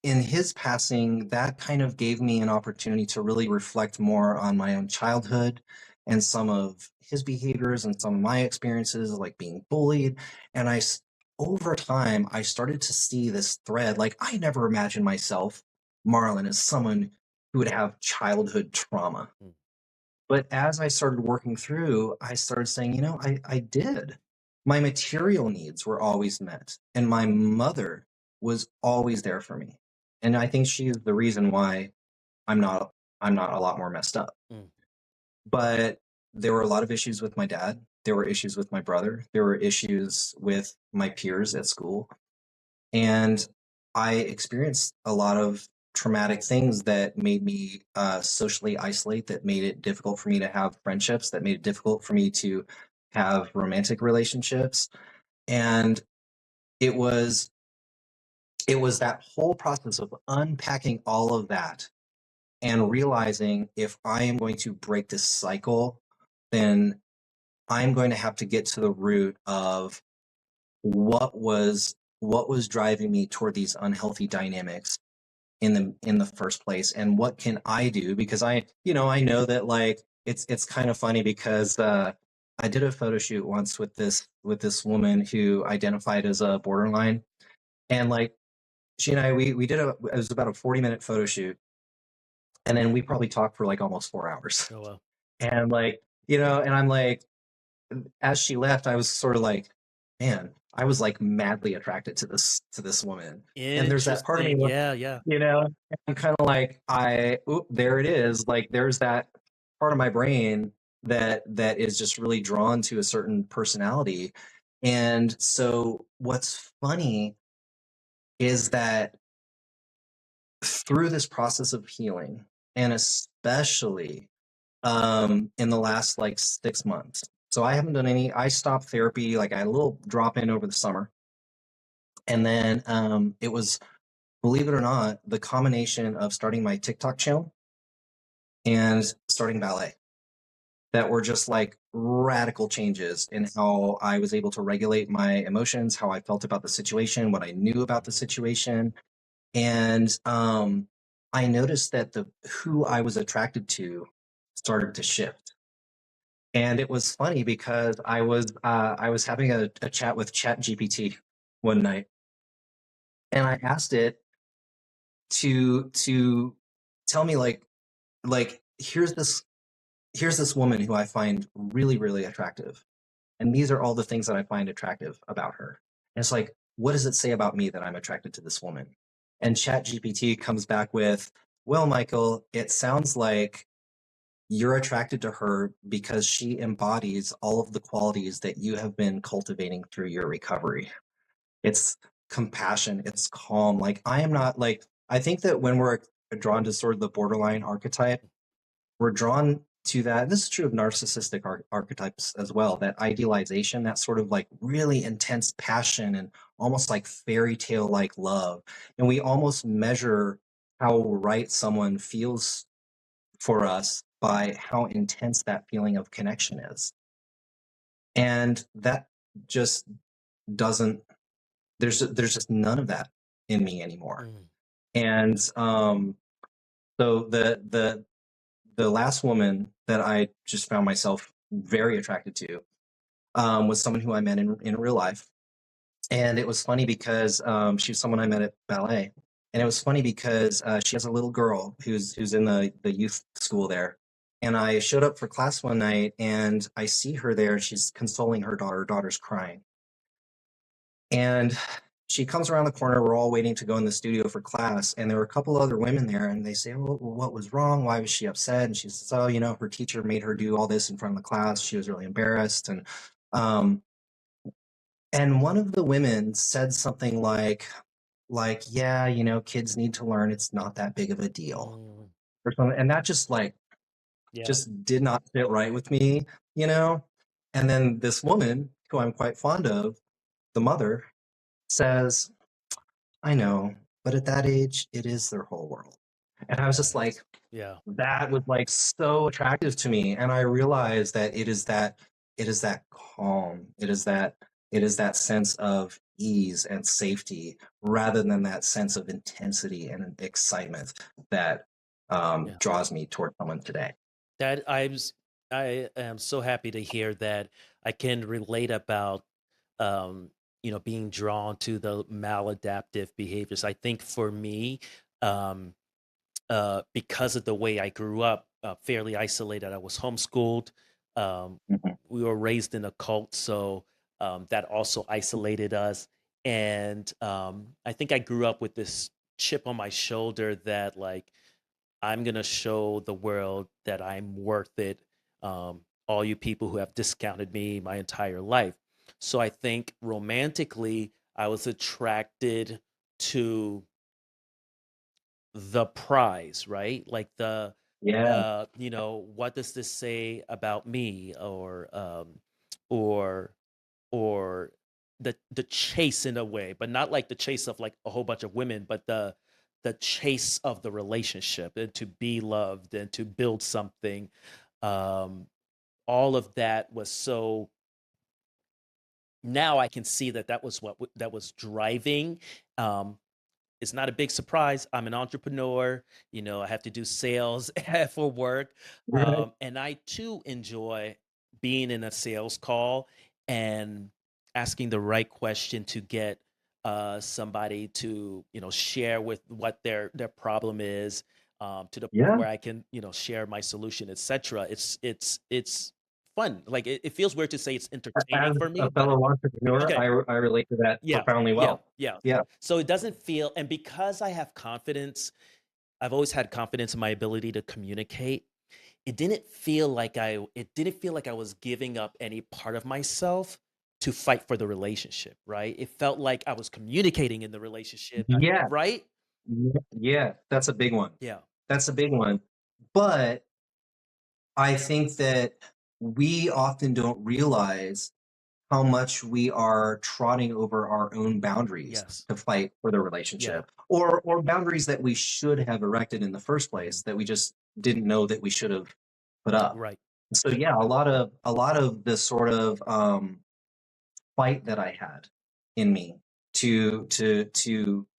In his passing, that kind of gave me an opportunity to really reflect more on my own childhood and some of his behaviors and some of my experiences, like being bullied. And over time, I started to see this thread. Like, I never imagined myself, Marlon, as someone who would have childhood trauma. But as I started working through, I started saying, I did. My material needs were always met, and my mother was always there for me. And I think she's the reason why I'm not I'm not a lot more messed up. Mm. But there were a lot of issues with my dad. There were issues with my brother. There were issues with my peers at school. And I experienced a lot of traumatic things that made me socially isolate, that made it difficult for me to have friendships, that made it difficult for me to have romantic relationships. And it was that whole process of unpacking all of that and realizing, if I am going to break this cycle, then I'm going to have to get to the root of what was driving me toward these unhealthy dynamics in the first place, and what can I do? Because I know that, like, it's kind of funny, because I did a photo shoot once with this woman who identified as a borderline. And, like, she and I, we did it was about a 40-minute photo shoot, and then we probably talked for like almost 4 hours. Oh, well. And, like, and I'm like, as she left, I was sort of like, man, I was like madly attracted to this woman. And there's that part of me, Interesting. Yeah. I'm kind of like, there it is. Like, there's that part of my brain that is just really drawn to a certain personality. And so what's funny is that through this process of healing, and especially in the last like 6 months. So I haven't done I stopped therapy. Like, I had a little drop in over the summer. And then it was, believe it or not, the combination of starting my TikTok channel and starting ballet that were just like radical changes in how I was able to regulate my emotions, how I felt about the situation, what I knew about the situation. And I noticed that who I was attracted to started to shift. And it was funny, because I was having a chat with Chat GPT one night, and I asked it to tell me, like, here's this woman who I find really, really attractive, and these are all the things that I find attractive about her. And it's like, what does it say about me that I'm attracted to this woman? And Chat GPT comes back with, well, Michael, it sounds like you're attracted to her because she embodies all of the qualities that you have been cultivating through your recovery. It's compassion, it's calm. Like, I am not like, I think that when we're drawn to sort of the borderline archetype, we're drawn to that. This is true of narcissistic archetypes as well, that idealization, that sort of like really intense passion and almost like fairy tale like love. And we almost measure how right someone feels for us by how intense that feeling of connection is. And that just doesn't there's just none of that in me anymore. Mm. And so the last woman that I just found myself very attracted to was someone who I met in real life. And it was funny because she was someone I met at ballet. And it was funny because she has a little girl who's in the youth school there. And I showed up for class one night and I see her there. She's consoling her daughter. Her daughter's crying. And she comes around the corner. We're all waiting to go in the studio for class. And there were a couple other women there. And they say, well, what was wrong? Why was she upset? And she says, oh, her teacher made her do all this in front of the class. She was really embarrassed. Um, and one of the women said something like, yeah, kids need to learn. It's not that big of a deal Mm. or something. And that just Yeah. just did not sit right with me, you know? And then this woman who I'm quite fond of, the mother, says, I know, but at that age, it is their whole world. And I was just Yes. like, Yeah. that was so attractive to me. And I realized that it is that calm. It is that sense of ease and safety rather than that sense of intensity and excitement that Yeah. draws me toward someone today. That I am so happy to hear that I can relate about um, being drawn to the maladaptive behaviors. I think for me, um, because of the way I grew up, fairly isolated. I was homeschooled. Um, Mhm. we were raised in a cult, so that also isolated us. And I think I grew up with this chip on my shoulder that, like, I'm gonna show the world that I'm worth it. All you people who have discounted me my entire life. So I think romantically, I was attracted to the prize, right? Like Yeah, what does this say about me, or or the chase in a way, but not like the chase of like a whole bunch of women, but the chase of the relationship and to be loved and to build something. Um, all of that was so. Now I can see that that was that was driving. Um, it's not a big surprise. I'm an entrepreneur. I have to do sales for work. right. And I too enjoy being in a sales call and asking the right question to get somebody to, share with what their problem is, to the point Yeah, where I can, share my solution, etc. It's fun. Like it feels weird to say it's entertaining as for a me, but fellow entrepreneur, okay. I relate to that Yeah, profoundly yeah, well. yeah. Yeah, So it doesn't feel, and because I have confidence, I've always had confidence in my ability to communicate. It didn't feel like I was giving up any part of myself to fight for the relationship, right? It felt like I was communicating in the relationship, yeah, right? yeah. That's a big one. Yeah, That's a big one. But I think that we often don't realize how much we are trotting over our own boundaries yes, to fight for the yeah, relationship, or boundaries that we should have erected in the first mhm, place that we just didn't know that we should have put up. right, So yeah, a lot of the sort of fight that I had in me to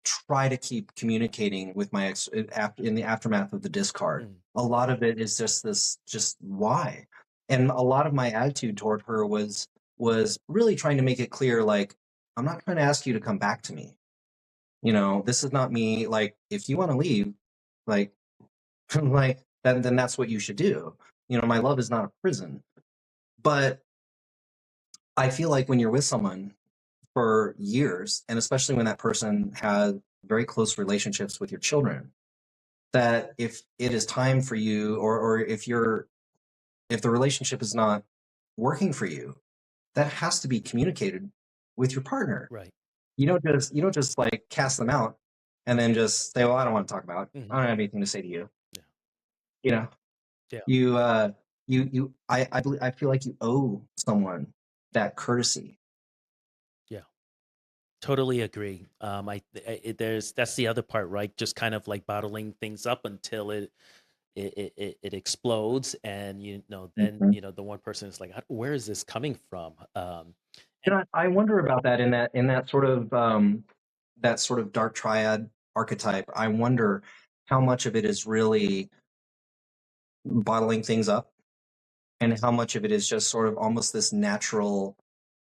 try to keep communicating with my ex after in the aftermath of the discard. mm, A lot of it is just why, and a lot of my attitude toward her was really trying to make it clear, like, I'm not trying to ask you to come back to me. This is not me. Like, if you want to leave, like, like then that's what you should do. My love is not a prison, but I feel like when you're with someone for years, and especially when that person has very close relationships with your children, that if it is time for you, or if the relationship is not working for you, that has to be communicated with your partner. right, You don't just like cast them out and then just say, well, I don't want to talk about it. I mhm, don't have anything to say to you. yeah, You know, yeah, I feel like you owe someone that courtesy. yeah. Totally agree. That's the other part, right? Just kind of like bottling things up until it explodes, and then Mhm. the one person is like, Where is this coming from?" And And I wonder about that in that sort of dark triad archetype. I wonder how much of it is really bottling things up and how much of it is just sort of almost this natural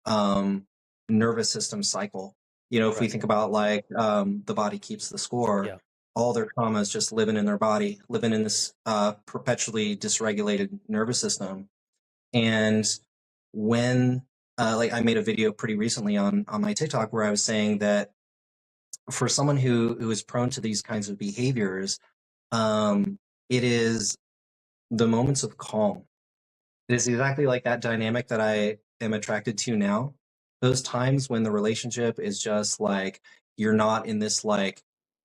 um, nervous system cycle. If we right, think about like the body keeps the score, yeah, all their trauma is just living in their body, living in this perpetually dysregulated nervous system. And when like I made a video pretty recently on my TikTok where I was saying that for someone who is prone to these kinds of behaviors, it is the moments of calm. It is exactly like that dynamic that I am attracted to now. Those times when the relationship is just like you're not in this like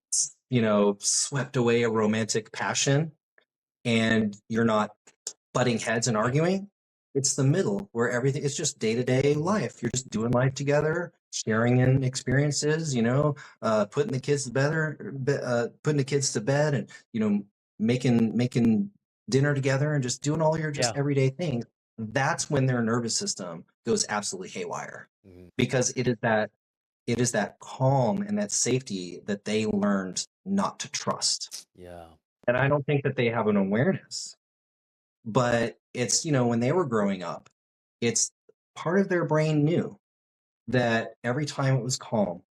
swept away a romantic passion and you're not butting heads and yeah, arguing. It's the middle where everything is just day to day life. You're just doing life together, sharing in experiences, putting the kids to putting the kids to bed, and making dinner together, and just doing all your just yeah. everyday things. That's when their nervous system goes absolutely haywire, Mhm. because it is that calm and that safety that they learned not to trust. Yeah, And I don't think that they have an awareness, but it's, when they were growing up, it's part of their brain knew that every time it was calm,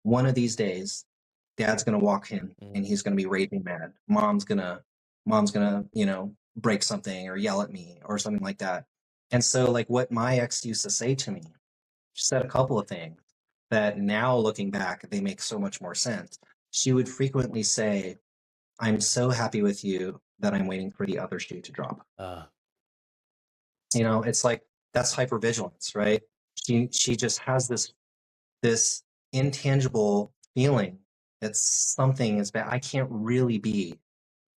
one of these days, dad's going to walk in mhm, and he's going to be raging mad. Mom's going to, break something or yell at me or something like that. And so like what my ex used to say to me, she said a couple of things that now looking back, they make so much more sense. She would frequently say, "I'm so happy with you that I'm waiting for the other shoe to drop." uh, It's like that's hypervigilance, right? She just has this intangible feeling that something is bad. I can't really be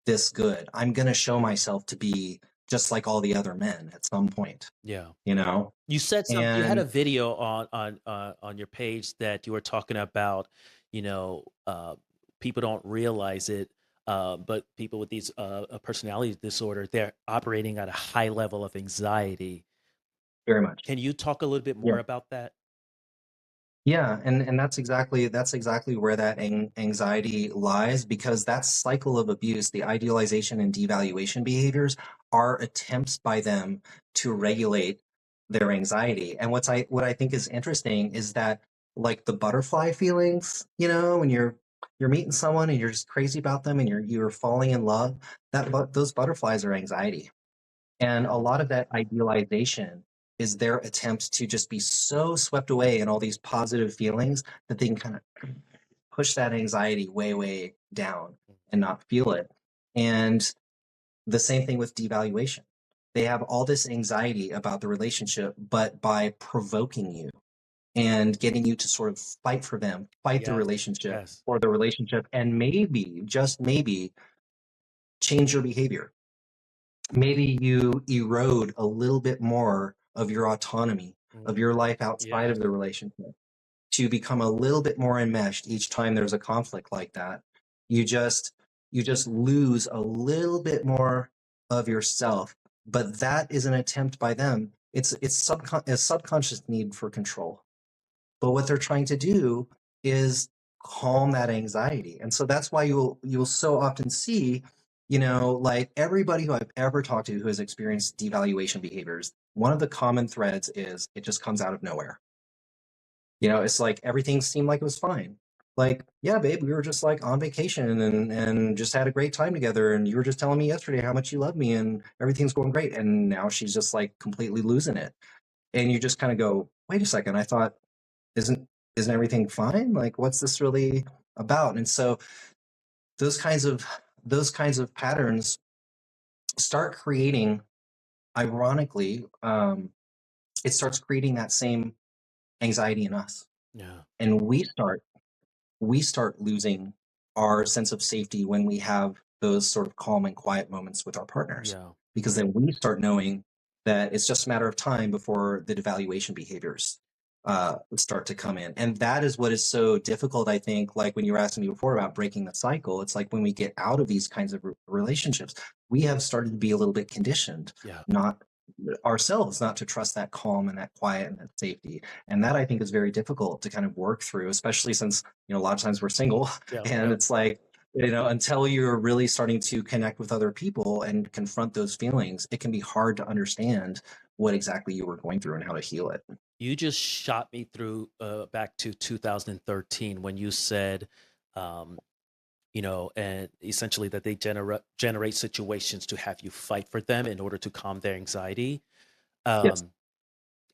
this good. I'm gonna show myself to be just like all the other men at some point, yeah. you know? You had a And video on your page that you were talking about, you know, uh, people don't realize it, but people with these a personality disorder, they're operating at a high level of anxiety. very much. Can you talk a little bit Yeah. more about that? Yeah, and that's exactly where that anxiety lies, because that cycle of abuse, the idealization and devaluation behaviors, are attempts by them to regulate their anxiety. And what I think is interesting is that, like, the butterfly feelings, when you're meeting someone and you're just crazy about them and you're falling in love, those butterflies are anxiety. And a lot of that idealization is their attempt to just be so swept away in all these positive feelings that they can kind of push that anxiety way, way down and not feel it. And the same thing with devaluation. They have all this anxiety about the relationship, but by provoking you and getting you to sort of fight for them, fight the Yes, relationship yes, or the relationship, and maybe, just maybe, change your behavior. Maybe you erode a little bit more of your autonomy, mm, of your life outside of yes, the relationship, to become a little bit more enmeshed each time there's a conflict like that. You just you just lose a little bit more of yourself, but that is an attempt by them. It's a subconscious need for control. But what they're trying to do is calm that anxiety. And so that's why you'll so often see, like everybody who I've ever talked to who has experienced devaluation behaviors, one of the common threads is it just comes out of nowhere. It's like everything seemed like it was fine. Like, yeah, babe, we were just like on vacation and just had a great time together. And you were just telling me yesterday how much you love me and everything's going great. And now she's just like completely losing it. And you just kind of go, wait a second, I thought isn't isn't everything fine? Like, what's this really about? And so those kinds of those kinds of patterns start creating, ironically, it starts creating that same anxiety in us, yeah, and we start losing our sense of safety when we have those sort of calm and quiet moments with our partners, yeah, because then we start knowing that it's just a matter of time before the devaluation behaviors start to come in. And that is what is so difficult, I think, like when you were asking me before about breaking the cycle, it's like when we get out of these kinds of relationships, we have started to be a little bit conditioned, Yeah. not ourselves, not to trust that calm and that quiet and that safety. And that I think is very difficult to kind of work through, especially since, a lot of times we're single Yeah. and Yeah. it's like, until you're really starting to connect with other people and confront those feelings, it can be hard to understand what exactly you were going through and how to heal it. You just shot me through back to 2013 when you said, um, and essentially that they generate situations to have you fight for them in order to calm their anxiety. Yes. Um,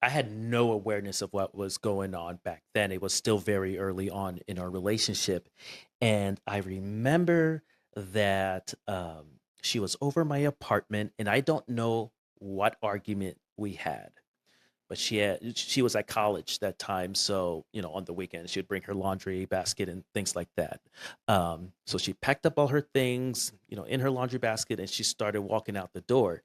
I had no awareness of what was going on back then. It was still very early on in our relationship. And I remember that she was over my apartment, and I don't know what argument we had. But she was at college that time, so on the weekend she would bring her laundry basket and things like that. So she packed up all her things, in her laundry basket, and she started walking out the door.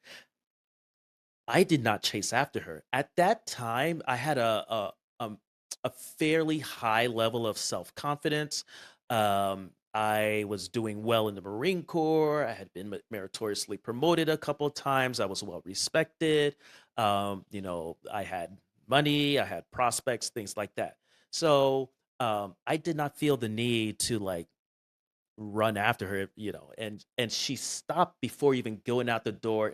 I did not chase after her. At that time, I had a fairly high level of self confidence. I was doing well in the Marine Corps. I had been meritoriously promoted a couple of times. I was well respected. I had money. I had prospects, things like that. So I did not feel the need to like run after her, and she stopped before even going out the door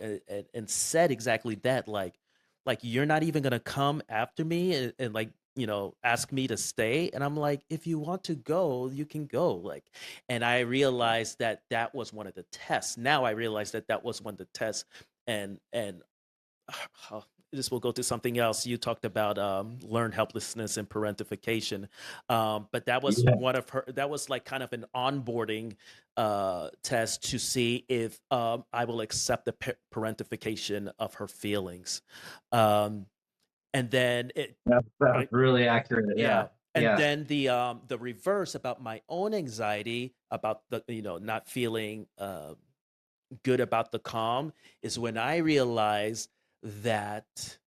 and said exactly that, like you're not even gonna come after me and like, ask me to stay. And I'm like, if you want to go, you can go. Like, and I realized that that was one of the tests. Now I realize that that was one of the tests. And this will go to something else. You talked about learned helplessness and parentification, but that was Yeah. one of her. That was like kind of an onboarding test to see if I will accept the parentification of her feelings, um, and then it That's right, really accurate. yeah. Yeah. And Yeah. then the reverse about my own anxiety about the not feeling good about the calm is when I realize that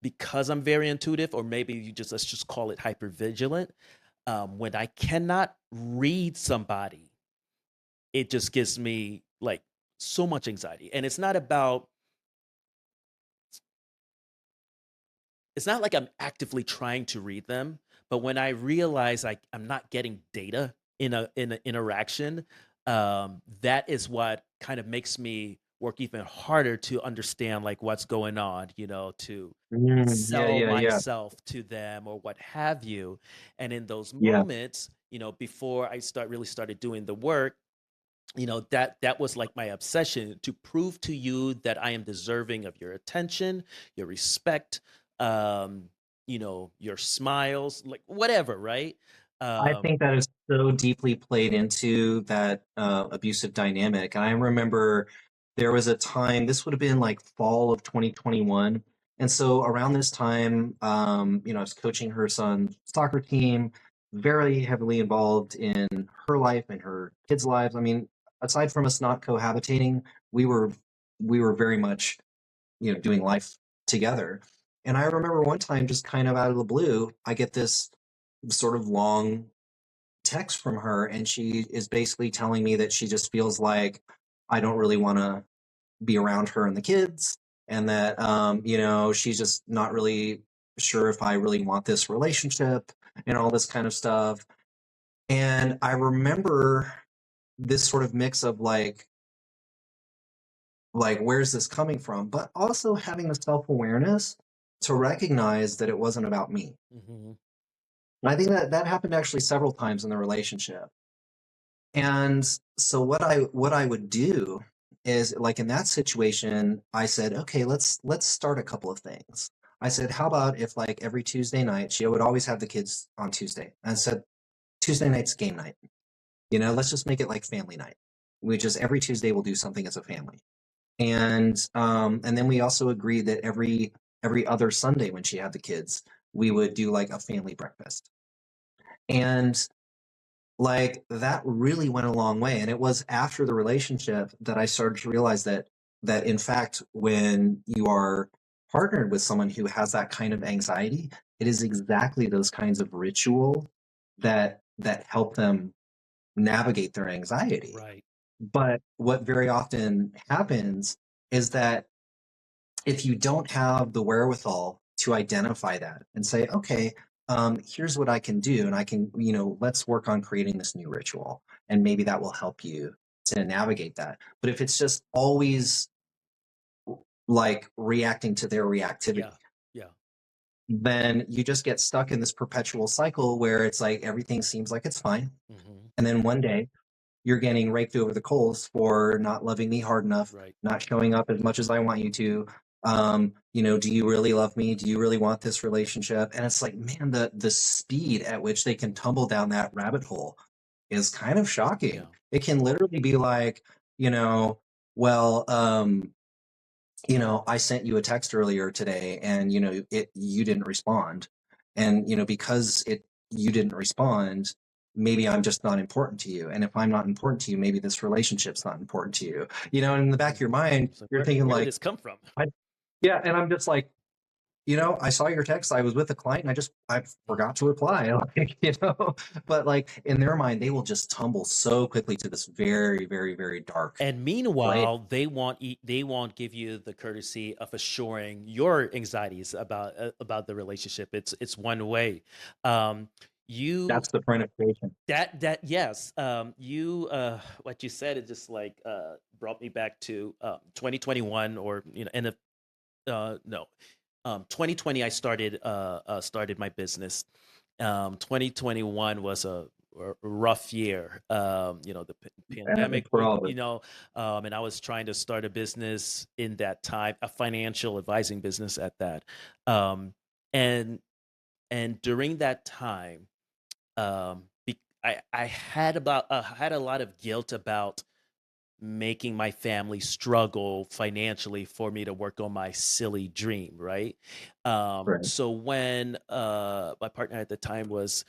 because I'm very intuitive, or maybe let's just call it hypervigilant. When I cannot read somebody, it just gives me like so much anxiety. And it's not like I'm actively trying to read them, but when I realize I'm not getting data in an interaction, that is what kind of makes me work even harder to understand like what's going on, to Yeah. sell Yeah. Yeah. myself to them or what have you. And in those Yeah. moments, before I started doing the work, that was like my obsession, to prove to you that I am deserving of your attention, your respect, um your smiles, like whatever, right? I um think that is so deeply played into that abusive dynamic. And I remember there was a time, this would have been like fall of 2021. And so around this time, I was coaching her son's soccer team, very heavily involved in her life and her kids' lives. I mean, aside from us not cohabitating, we were we were very much, doing life together. And I remember one time, just kind of out of the blue, I get this sort of long text from her, and she is basically telling me that she just feels like I don't really want to be around her and the kids, and that she's just not really sure if I really want this relationship and all this kind of stuff. And I remember this sort of mix of like where's this coming from, but also having the self-awareness to recognize that it wasn't about me. mhm. And I think that that happened actually several times in the relationship. And so what I would do is, like, in that situation, I said, okay, let's start a couple of things. I said, how about if like every Tuesday night, she would always have the kids on Tuesday. And I said, Tuesday night's game night. Let's just make it like family night. We just every Tuesday we'll do something as a family. And then we also agreed that every other Sunday when she had the kids, we would do like a family breakfast. And like, that really went a long way, and it was after the relationship that I started to realize that in fact, when you are partnered with someone who has that kind of anxiety, it is exactly those kinds of ritual that help them navigate their anxiety. Right. But what very often happens is that if you don't have the wherewithal to identify that and say, okay, here's what I can do, and I can, let's work on creating this new ritual, and maybe that will help you to navigate that. But if it's just always like reacting to their reactivity, Yeah. Yeah. then you just get stuck in this perpetual cycle where it's like everything seems like it's fine. Hmm. And then one day you're getting raked over the coals for not loving me hard enough, Right. not showing up as much as I want you to. Do you really love me? Do you really want this relationship? And it's like, man, the speed at which they can tumble down that rabbit hole is kind of shocking. Yeah. It can literally be like, you know, well, I sent you a text earlier today and you didn't respond. And because you didn't respond, maybe I'm just not important to you. And if I'm not important to you, maybe this relationship's not important to you. And in the back of your mind, So you're thinking where did like, this come from? I, yeah, and I'm just like, I saw your text. I was with a client and I forgot to reply. Like, but like in their mind, they will just tumble so quickly to this very, very, very dark And place. meanwhile, they won't give you the courtesy of assuring your anxieties about the relationship. It's one way. You That's the point of creation. that yes. You what you said, it just like brought me back to 2021, or end of no 2020. I started my business. 2021 was a rough year. The pandemic, For all of us. and I was trying to start a business in that time, a financial advising business at that. Um, and and during that time, I had a lot of guilt about making my family struggle financially for me to work on my silly dream, right? Right. So when my partner at the time was,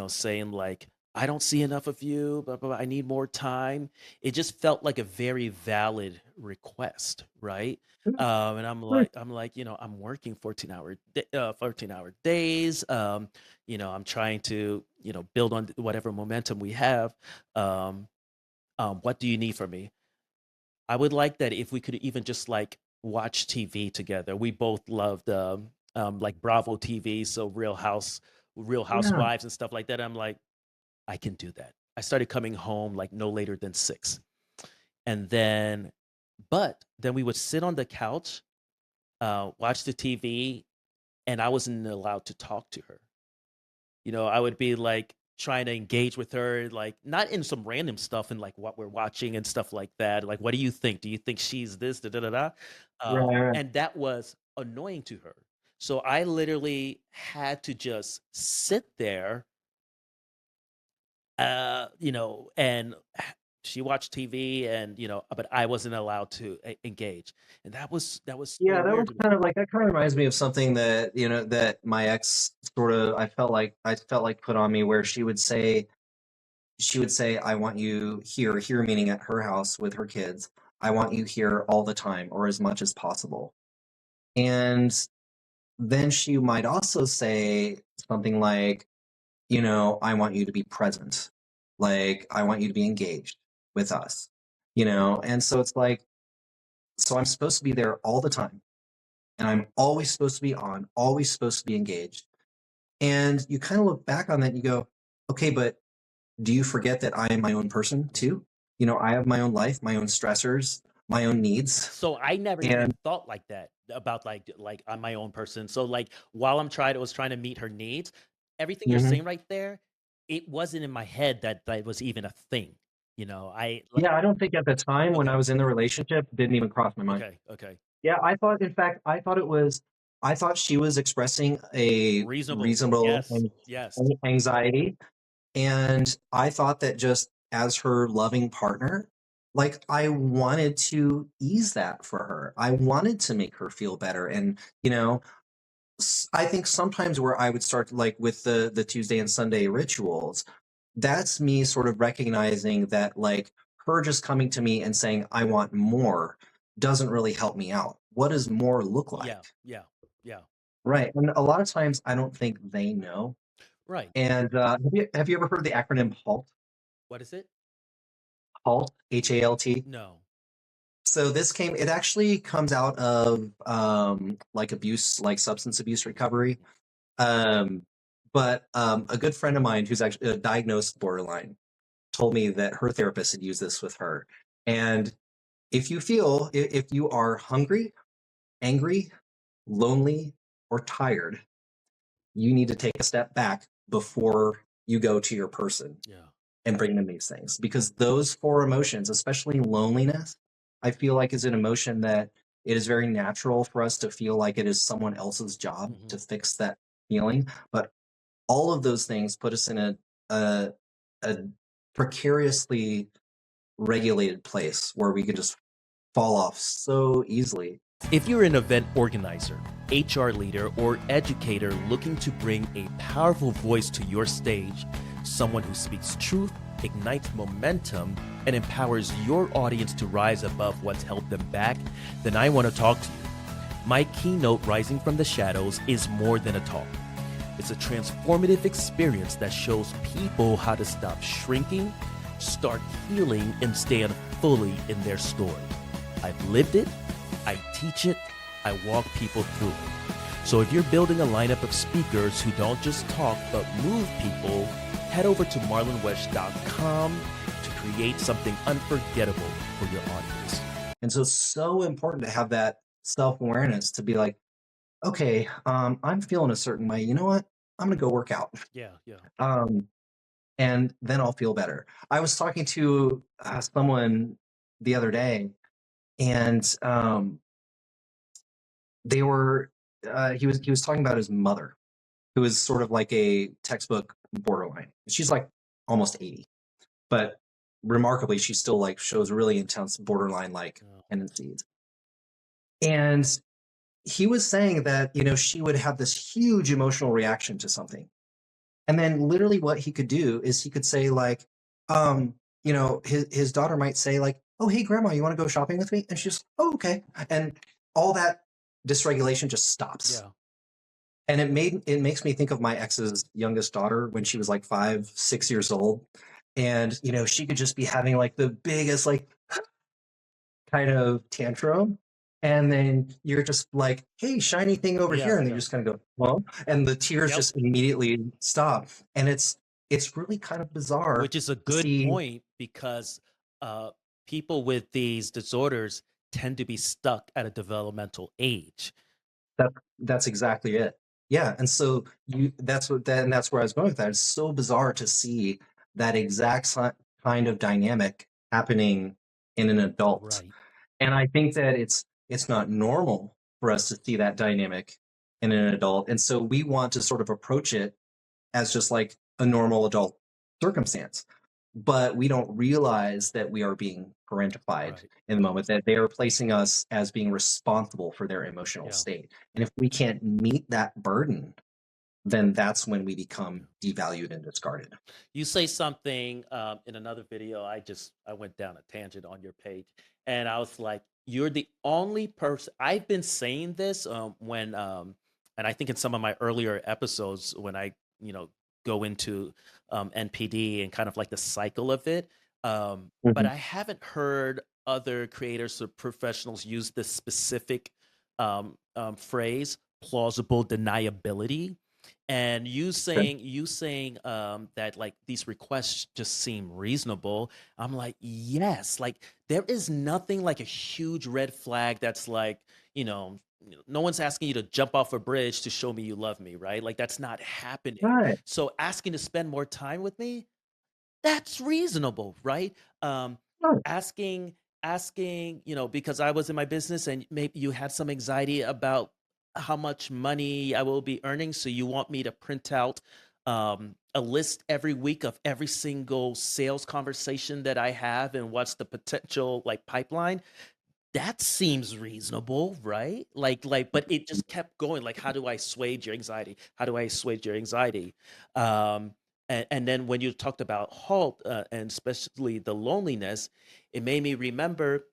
saying like, I don't see enough of you, blah, blah, blah, I need more time. It just felt like a very valid request, right? And I'm like, I'm working 14-hour days. I'm trying to, build on whatever momentum we have. Um, what do you need from me? I would like that if we could even just like watch TV together. We both loved like Bravo TV, so Real Yeah. Housewives and stuff like that. I'm like, I can do that. I started coming home like no later than 6. And then we would sit on the couch, watch the TV, and I wasn't allowed to talk to her. I would be like trying to engage with her, like not in some random stuff and like what we're watching and stuff like that. Like, what do you think? Do you think she's this? Da, da, da, da? Right, right. And that was annoying to her. So I literally had to just sit there, and she watched TV, and but I wasn't allowed to engage, and that was so Yeah, that was weird to me. kind of like that kind of reminds me of something that, that my ex sort of I felt like put on me where she would say, I want you here meaning at her house with her kids. I want you here all the time or as much as possible. And then she might also say something like, I want you to be present. Like, I want you to be engaged with us, And so it's like, so I'm supposed to be there all the time. And I'm always supposed to be on, always supposed to be engaged. And you kind of look back on that and you go, okay, but do you forget that I am my own person too? I have my own life, my own stressors, my own needs. So I never even And thought like that about like I'm my own person. So like while I was trying to meet her needs, everything you're mhm. saying right there, it wasn't in my head that was even a thing. I Yeah, I don't think at the time when okay, I was in the relationship, it didn't even cross my mind. okay, okay. Yeah, in fact, I thought she was expressing a Reasonable. reasonable Yes. Yes. anxiety. And I thought that just as her loving partner, like I wanted to ease that for her. I wanted to make her feel better. And, I think sometimes where I would start like with the Tuesday and Sunday rituals, that's me sort of recognizing that like her just coming to me and saying I want more doesn't really help me out. what does more look like? Yeah, yeah, yeah. Right. And a lot of times I don't think they know. Right. And have you ever heard the acronym HALT? What is it? HALT, HALT. No. So it actually comes out of like abuse, like substance abuse recovery. Um, but a good friend of mine who's actually diagnosed borderline told me that her therapist had used this with her. And if you are hungry, angry, lonely, or tired, you need to take a step back before you go to your person Yeah. and bring them these things, because those four emotions, especially loneliness, I feel like is an emotion that it is very natural for us to feel like it is someone else's job Hmm. to fix that feeling. But all of those things put us in a, a precariously regulated place where we can just fall off so easily. If you're an event organizer, HR leader, or educator looking to bring a powerful voice to your stage, someone who speaks truth, ignites momentum, and empowers your audience to rise above what's held them back, then I want to talk to you. My keynote, Rising from the Shadows, is more than a talk. It's a transformative experience that shows people how to stop shrinking, start healing, and stand fully in their story. I've lived it, I teach it, I walk people through it. So if you're building a lineup of speakers who don't just talk but move people, head over to marlonwesh.com to create something unforgettable for your audience. And so it's so important to have that self-awareness to be like, okay, I'm feeling a certain way. You know what? I'm gonna go work out. Yeah, yeah. Um, and then I'll feel better. I was talking to someone the other day, and they were he was talking about his mother, who is sort of like a textbook borderline. She's like almost 80, but remarkably, she still like shows really intense borderline like Yeah. tendencies. And he was saying that, she would have this huge emotional reaction to something. And then literally what he could do is he could say like, his daughter might say like, "Oh, hey grandma, you want to go shopping with me?" And she's, "Oh, okay." And all that dysregulation just stops. Yeah. And it makes me think of my ex's youngest daughter when she was like 5, 6 years old. And, she could just be having like the biggest like kind of tantrum. And then you're just like, "Hey, shiny thing over Yeah, here." And they yeah. just kind of go, "Well," and the tears Yep. just immediately stop. And it's really kind of bizarre Which is a to good see point because uh, people with these disorders tend to be stuck at a developmental age. that that's exactly it. Yeah. And so that's where I was going with that. It's so bizarre to see that kind of dynamic happening in an adult. Right. And I think that it's not normal for us to see that dynamic in an adult. And so we want to sort of approach it as just like a normal adult circumstance. But we don't realize that we are being parentified Right. in the moment, that they are placing us as being responsible for their emotional Yeah. state. And if we can't meet that burden, then that's when we Yeah. become devalued and discarded. You say something in another video. I went down a tangent on your page, and I was like, "You're the only person." I've been saying this and I think in some of my earlier episodes when I go into NPD and kind of like the cycle of it. But Mhm. I haven't heard other creators or professionals use this specific phrase, plausible deniability, and Okay. you saying that like these requests just seem reasonable. I'm like, yes, like there is nothing like a huge red flag that's like, no one's asking you to jump off a bridge to show me you love me, right? Like that's not happening. Right. So asking to spend more time with me, that's reasonable, right? Um, Right. asking, because I was in my business and maybe you had some anxiety about how much money I will be earning, so you want me to print out a list every week of every single sales conversation that I have and what's the potential like pipeline. That seems reasonable, right? But it just kept going. Like, how do I assuage your anxiety? How do I assuage your anxiety? Um, and then when you talked about halt and especially the loneliness, it made me remember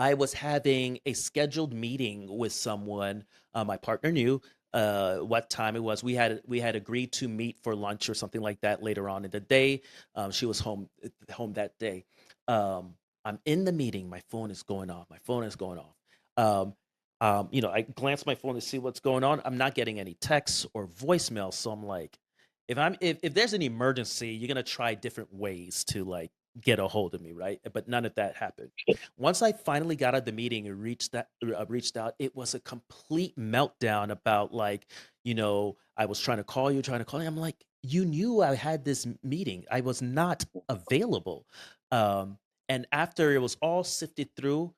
I was having a scheduled meeting with someone. My partner knew what time it was. We had agreed to meet for lunch or something like that later on in the day. She was home that day. I'm in the meeting. My phone is going off. My phone is going off. Um, I glance my phone to see what's going on. I'm not getting any texts or voicemails. So I'm like, if there's an emergency, you're gonna try different ways to like get a hold of me, right? But none of that happened. Once I finally got out of the meeting and reached out, it was a complete meltdown about like, I was trying to call you. I'm like, you knew I had this meeting. I was not available. Um, and after it was all sifted through,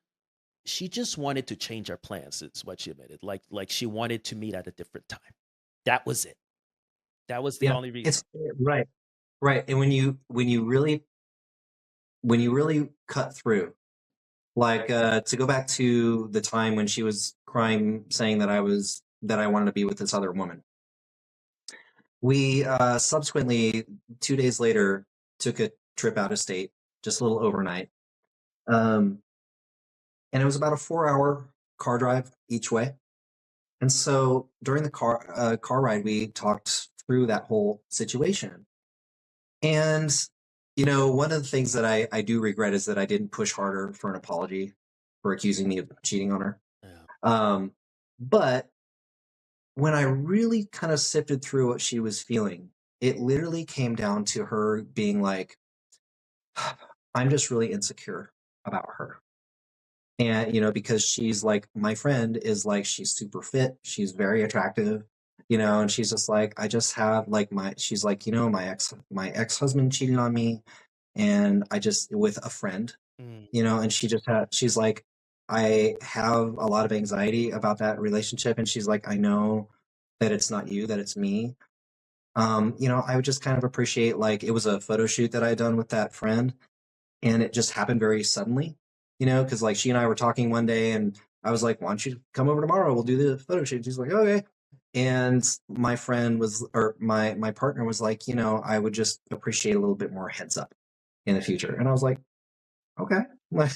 she just wanted to change our plans, is what she admitted. Like she wanted to meet at a different time. That was it. That was the Yeah, only reason. it's right, right. And when you really cut through, like to go back to the time when she was crying, saying that I wanted to be with this other woman. We subsequently 2 days later took a trip out of state, just a little overnight, um, and it was about a 4 hour car drive each way. And so during the car ride, we talked through that whole situation. And one of the things that I do regret is that I didn't push harder for an apology for accusing me of cheating on her. Yeah. Um, but when I really kind of sifted through what she was feeling, it literally came down to her being like, I'm just really insecure about her. And, because she's like, my friend is like, she's super fit, she's very attractive, and she's just like, I just have like she's like, my ex-husband cheated on me, and I just, with a friend, Mm, and she's like, I have a lot of anxiety about that relationship. And she's like, I know that it's not you, that it's me. I would just kind of appreciate, like, it was a photo shoot that I had done with that friend, and it just happened very suddenly, because like she and I were talking one day, and I was like, why don't you come over tomorrow? We'll do the photo shoot. She's like, okay. And my friend was, or my partner was like, I would just appreciate a little bit more heads up in the future. And I was like, okay. Like,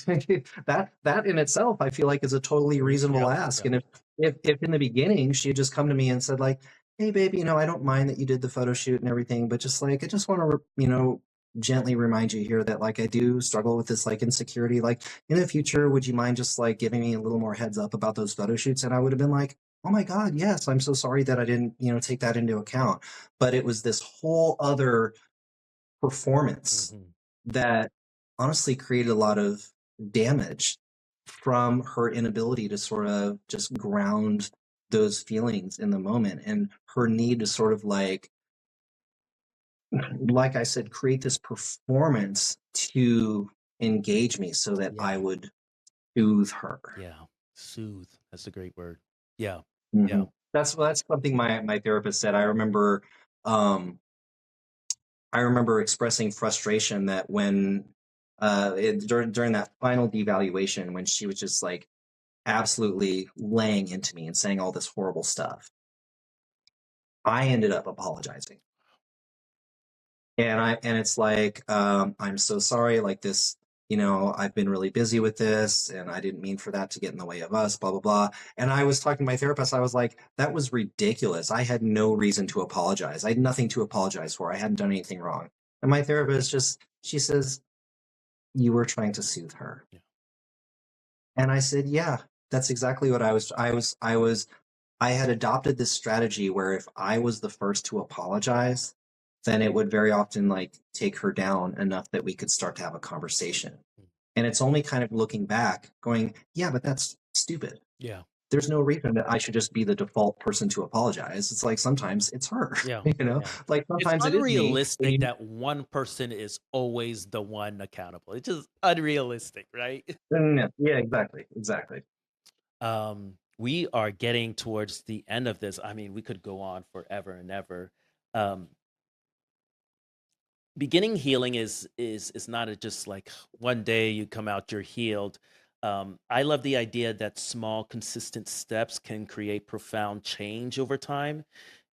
that in itself, I feel like, is a totally reasonable yep, ask. yep. And if in the beginning she had just come to me and said like, "Hey, baby, I don't mind that you did the photo shoot and everything, but just like I just want to, gently remind you here that like I do struggle with this like insecurity. Like in the future, would you mind just like giving me a little more heads up about those photo shoots?" And I would have been like, "Oh my God, yes, I'm so sorry that I didn't, take that into account." But it was this whole other performance Mhm. that honestly created a lot of damage from her inability to sort of just ground those feelings in the moment, and her need to sort of like I said, create this performance to engage me so that I Yeah, would soothe her. yeah. Soothe. That's a great word. Yeah, yeah. Mhm. That's something my therapist said. Um, I remember expressing frustration that when during that final devaluation, when she was just like absolutely laying into me and saying all this horrible stuff, I ended up apologizing. And it's like, I'm so sorry, like this, I've been really busy with this, and I didn't mean for that to get in the way of us, blah blah blah. And I was talking to my therapist, I was like, that was ridiculous. I had no reason to apologize. I had nothing to apologize for. I hadn't done anything wrong. And my therapist just, she says, you were trying to soothe her. Yeah. And I said, yeah, that's exactly what I had adopted this strategy where if I was the first to apologize, then it would very often like take her down enough that we could start to have a conversation. Mm. And it's only kind of looking back going, yeah, but that's stupid. Yeah, There's no reason that I should just be the default person to apologize. It's like sometimes it's her, yeah, yeah. like It's sometimes it is me. And unrealistic that one person is always the one accountable. It's just unrealistic, right? Yeah, exactly. Exactly. We are getting towards the end of this. I mean, we could go on forever and ever. Um, Beginning healing is not just like one day you come out, you're healed. I love the idea that small, consistent steps can create profound change over time.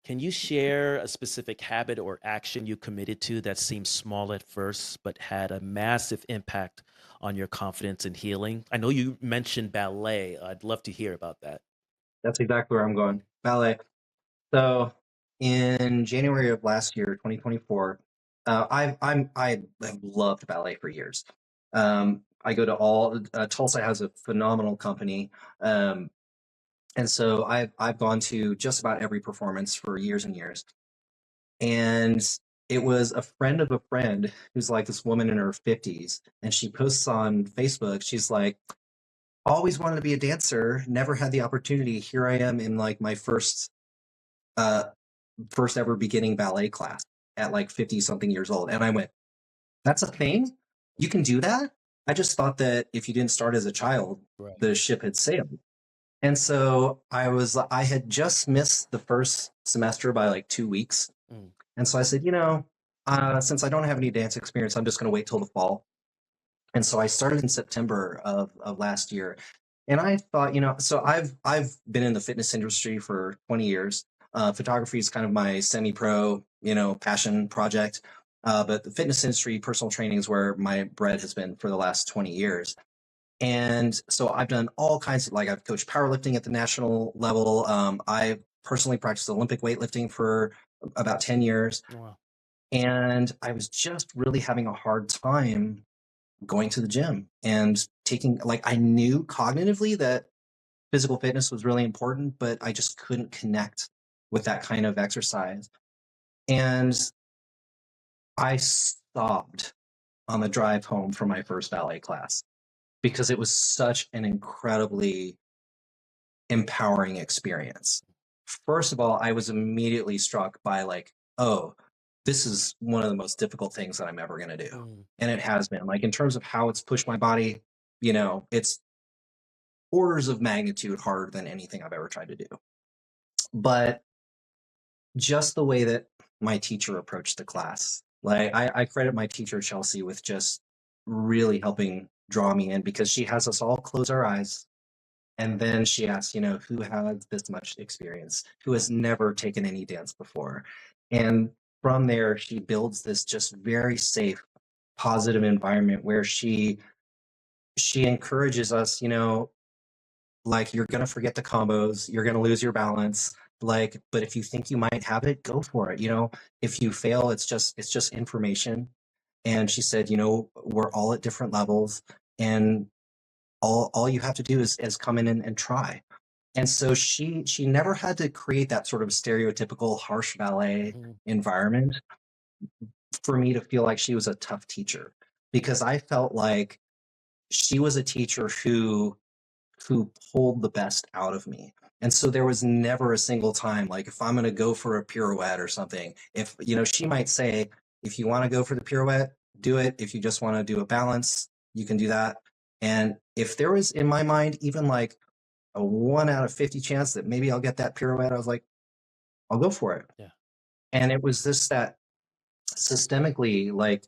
Can you share a specific habit or action you committed to that seemed small at first, but had a massive impact on your confidence and healing? I know you mentioned ballet. I'd love to hear about that. That's exactly where I'm going. Ballet. So in January of last year, 2024, I have loved ballet for years. I go to all Tulsa has a phenomenal company, and so I've gone to just about every performance for years and years. And it was a friend of a friend who's like this woman in her 50s, and she posts on Facebook. She's like, always wanted to be a dancer, never had the opportunity. Here I am in like my uh, first ever beginning ballet class at like 50 something years old. And I went, that's a thing? You can do that? I just thought that if you didn't start as a child, Right. the ship had sailed. And so I had just missed the first semester by like 2 weeks. Mm. And so I said, since I don't have any dance experience, I'm just going to wait till the fall. And so I started in September of last year. And I thought, so I've been in the fitness industry for 20 years. Photography is kind of my semi-pro, passion project. But the fitness industry, personal training is where my bread has been for the last 20 years. And so I've done all kinds of, like, I've coached powerlifting at the national level. I personally practiced Olympic weightlifting for about 10 years. Wow. And I was just really having a hard time going to the gym and taking, like, I knew cognitively that physical fitness was really important, but I just couldn't connect with that kind of exercise. And I sobbed on the drive home from my first ballet class because it was such an incredibly empowering experience. First of all, I was immediately struck by, like, oh, this is one of the most difficult things that I'm ever going to do. Mm. And it has been, like, in terms of how it's pushed my body, it's orders of magnitude harder than anything I've ever tried to do. But just the way that my teacher approached the class, like, I credit my teacher, Chelsea, with just really helping draw me in, because she has us all close our eyes. And then she asks, who has this much experience, who has never taken any dance before. And from there, she builds this just very safe, positive environment where she encourages us, like, you're going to forget the combos, you're going to lose your balance, like, but if you think you might have it, go for it. If you fail, it's just information. And she said, we're all at different levels, and all you have to do is come in and try. And so she never had to create that sort of stereotypical harsh ballet Mm. environment for me to feel like she was a tough teacher, because I felt like she was a teacher who pulled the best out of me. And so there was never a single time, like, if I'm going to go for a pirouette or something, if, she might say, if you want to go for the pirouette, do it. If you just want to do a balance, you can do that. And if there was, in my mind, even like a 1 out of 50 chance that maybe I'll get that pirouette, I was like, I'll go for it. Yeah. And it was just that systemically, like,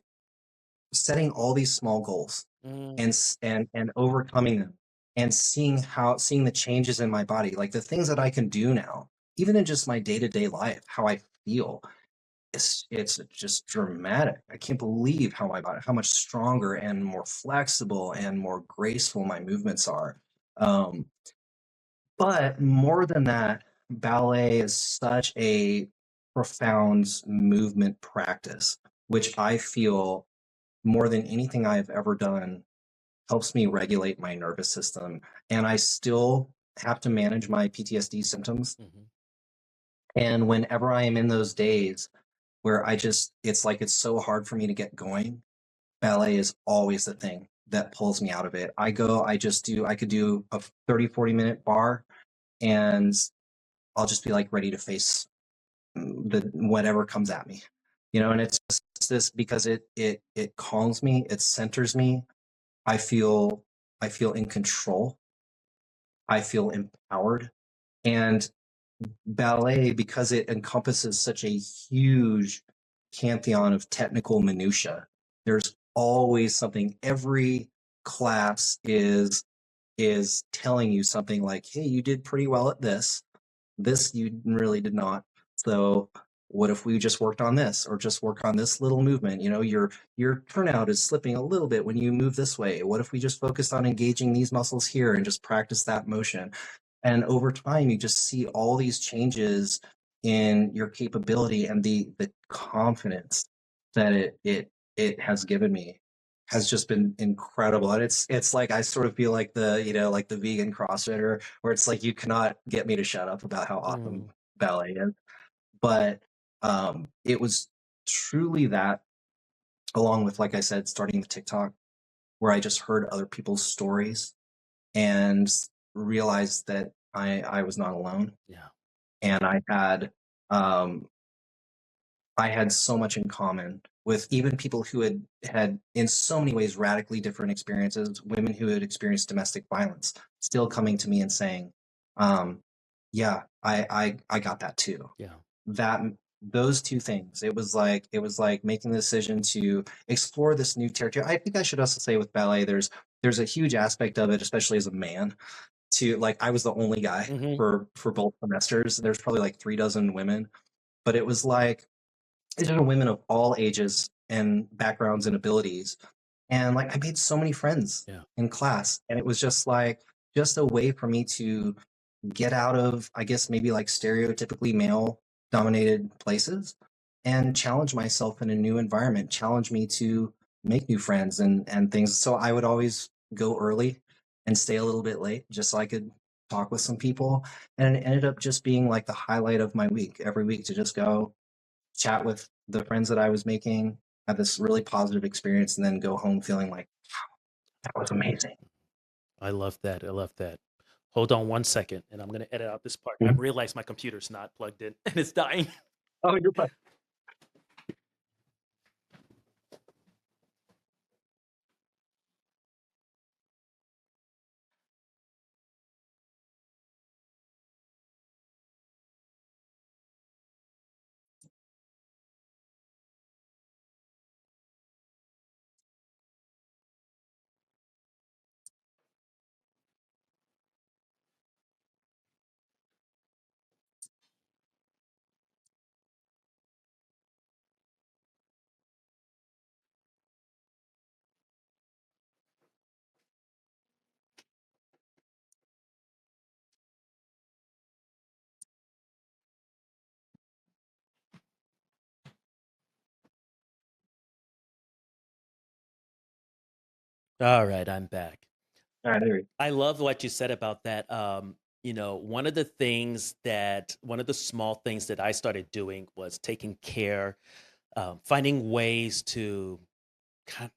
setting all these small goals Mm. and overcoming them, and seeing the changes in my body, like the things that I can do now, even in just my day-to-day life, how I feel. It's just dramatic. I can't believe how my body, how much stronger and more flexible and more graceful my movements are. Um, but more than that, ballet is such a profound movement practice, which I feel, more than anything I've ever done, helps me regulate my nervous system. And I still have to manage my PTSD symptoms. Mhm. And whenever I am in those days where it's like it's so hard for me to get going, ballet is always the thing that pulls me out of it. I could do a 30, 40-minute bar, and I'll just be like ready to face the whatever comes at me. And it's just this, because it calms me, it centers me. I feel I feel in control. I feel empowered. And ballet, because it encompasses such a huge pantheon of technical minutia, there's always something. Every class is telling you something like, hey, you did pretty well at this. This you really did not. So what if we just worked on this or just work on this little movement? You know, your turnout is slipping a little bit when you move this way. What if we just focused on engaging these muscles here and just practice that motion? And over time, you just see all these changes in your capability, and the confidence that it has given me has just been incredible. And it's like I sort of feel like like the vegan CrossFitter, where it's like you cannot get me to shut up about how awesome Mm, ballet is. But it was truly that, along with, like I said, starting the TikTok, where I just heard other people's stories and realized that I was not alone, yeah. and um, I had so much in common with even people who had in so many ways radically different experiences, women who had experienced domestic violence, still coming to me and saying, um, "Yeah, I got that too." Yeah. That those two things. It was like making the decision to explore this new territory. I think I should also say with ballet, there's a huge aspect of it, especially as a man, to like I was the only guy Hmm. for both semesters. There's probably like 3 dozen women, but it was like these are women of all ages and backgrounds and abilities. And like I made so many friends Yeah. in class. And it was just like just a way for me to get out of, I guess, maybe like stereotypically male dominated places and challenge myself in a new environment, challenge me to make new friends and things. So I would always go early and stay a little bit late just so I could talk with some people. And it ended up just being like the highlight of my week every week to just go chat with the friends that I was making, have this really positive experience, and then go home feeling like that was amazing. I love that. I love that. Hold on one second, and I'm gonna edit out this part. I Mhm. realize my computer's not plugged in and it's dying. Oh, you're fine. All right, I'm back. All right, there we I love what you said about that. One of the small things that I started doing was taking care, finding ways to kind of